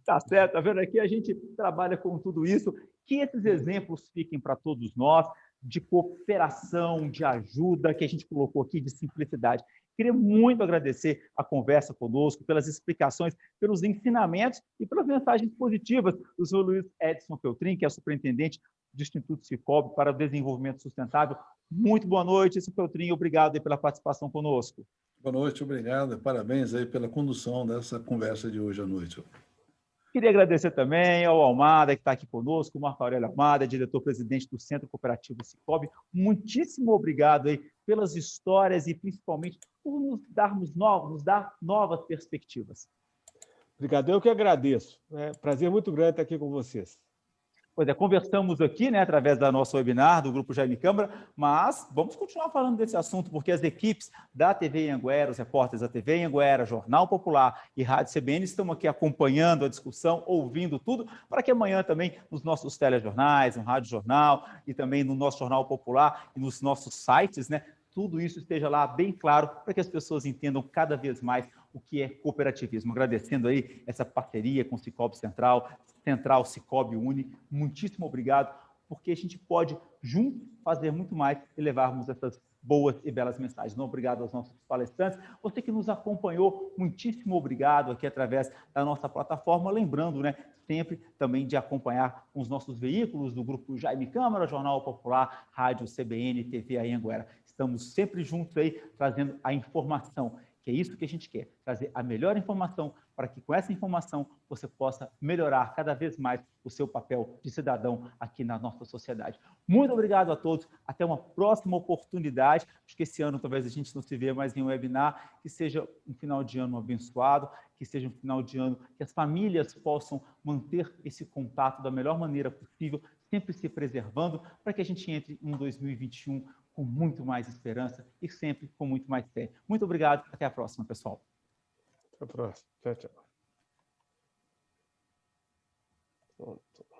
Tá certo, tá vendo aqui? A gente trabalha com tudo isso. Que esses exemplos fiquem para todos nós, de cooperação, de ajuda, que a gente colocou aqui, de simplicidade. Queria muito agradecer a conversa conosco, pelas explicações, pelos ensinamentos e pelas mensagens positivas do Sr. Luiz Edson Feltrin, que é superintendente do Instituto Cicobi para o Desenvolvimento Sustentável. Muito boa noite, Sr. Feltrin, obrigado aí pela participação conosco. Boa noite, obrigado. Parabéns aí pela condução dessa conversa de hoje à noite. Queria agradecer também ao Almada, que está aqui conosco, o Marco Aurélio Almada, diretor-presidente do Centro Cooperativo Cicobi. Muitíssimo obrigado aí pelas histórias e, principalmente, por nos dar novas perspectivas. Obrigado, eu que agradeço. É um prazer muito grande estar aqui com vocês. Pois é, conversamos aqui, né, através da nossa webinar, do Grupo Jaime Câmara, mas vamos continuar falando desse assunto, porque as equipes da TV Anhanguera, os repórteres da TV Anhanguera, Jornal Popular e Rádio CBN estão aqui acompanhando a discussão, ouvindo tudo, para que amanhã também nos nossos telejornais, no Rádio Jornal e também no nosso Jornal Popular e nos nossos sites, né, tudo isso esteja lá bem claro para que as pessoas entendam cada vez mais o que é cooperativismo. Agradecendo aí essa parceria com o Sicoob Central Sicoob Uni, muitíssimo obrigado, porque a gente pode junto fazer muito mais e levarmos essas boas e belas mensagens. Não, obrigado aos nossos palestrantes. Você que nos acompanhou, muitíssimo obrigado aqui através da nossa plataforma. Lembrando, né, sempre também de acompanhar os nossos veículos do Grupo Jaime Câmara, Jornal Popular, Rádio CBN, TV Anhanguera. Estamos sempre juntos aí, trazendo a informação, que é isso que a gente quer, trazer a melhor informação para que com essa informação você possa melhorar cada vez mais o seu papel de cidadão aqui na nossa sociedade. Muito obrigado a todos, até uma próxima oportunidade. Acho que esse ano talvez a gente não se vê mais em um webinar, que seja um final de ano abençoado, que seja um final de ano que as famílias possam manter esse contato da melhor maneira possível, sempre se preservando, para que a gente entre em 2021 com muito mais esperança e sempre com muito mais fé. Muito obrigado, até a próxima, pessoal. Até a próxima. Tchau, tchau. Pronto.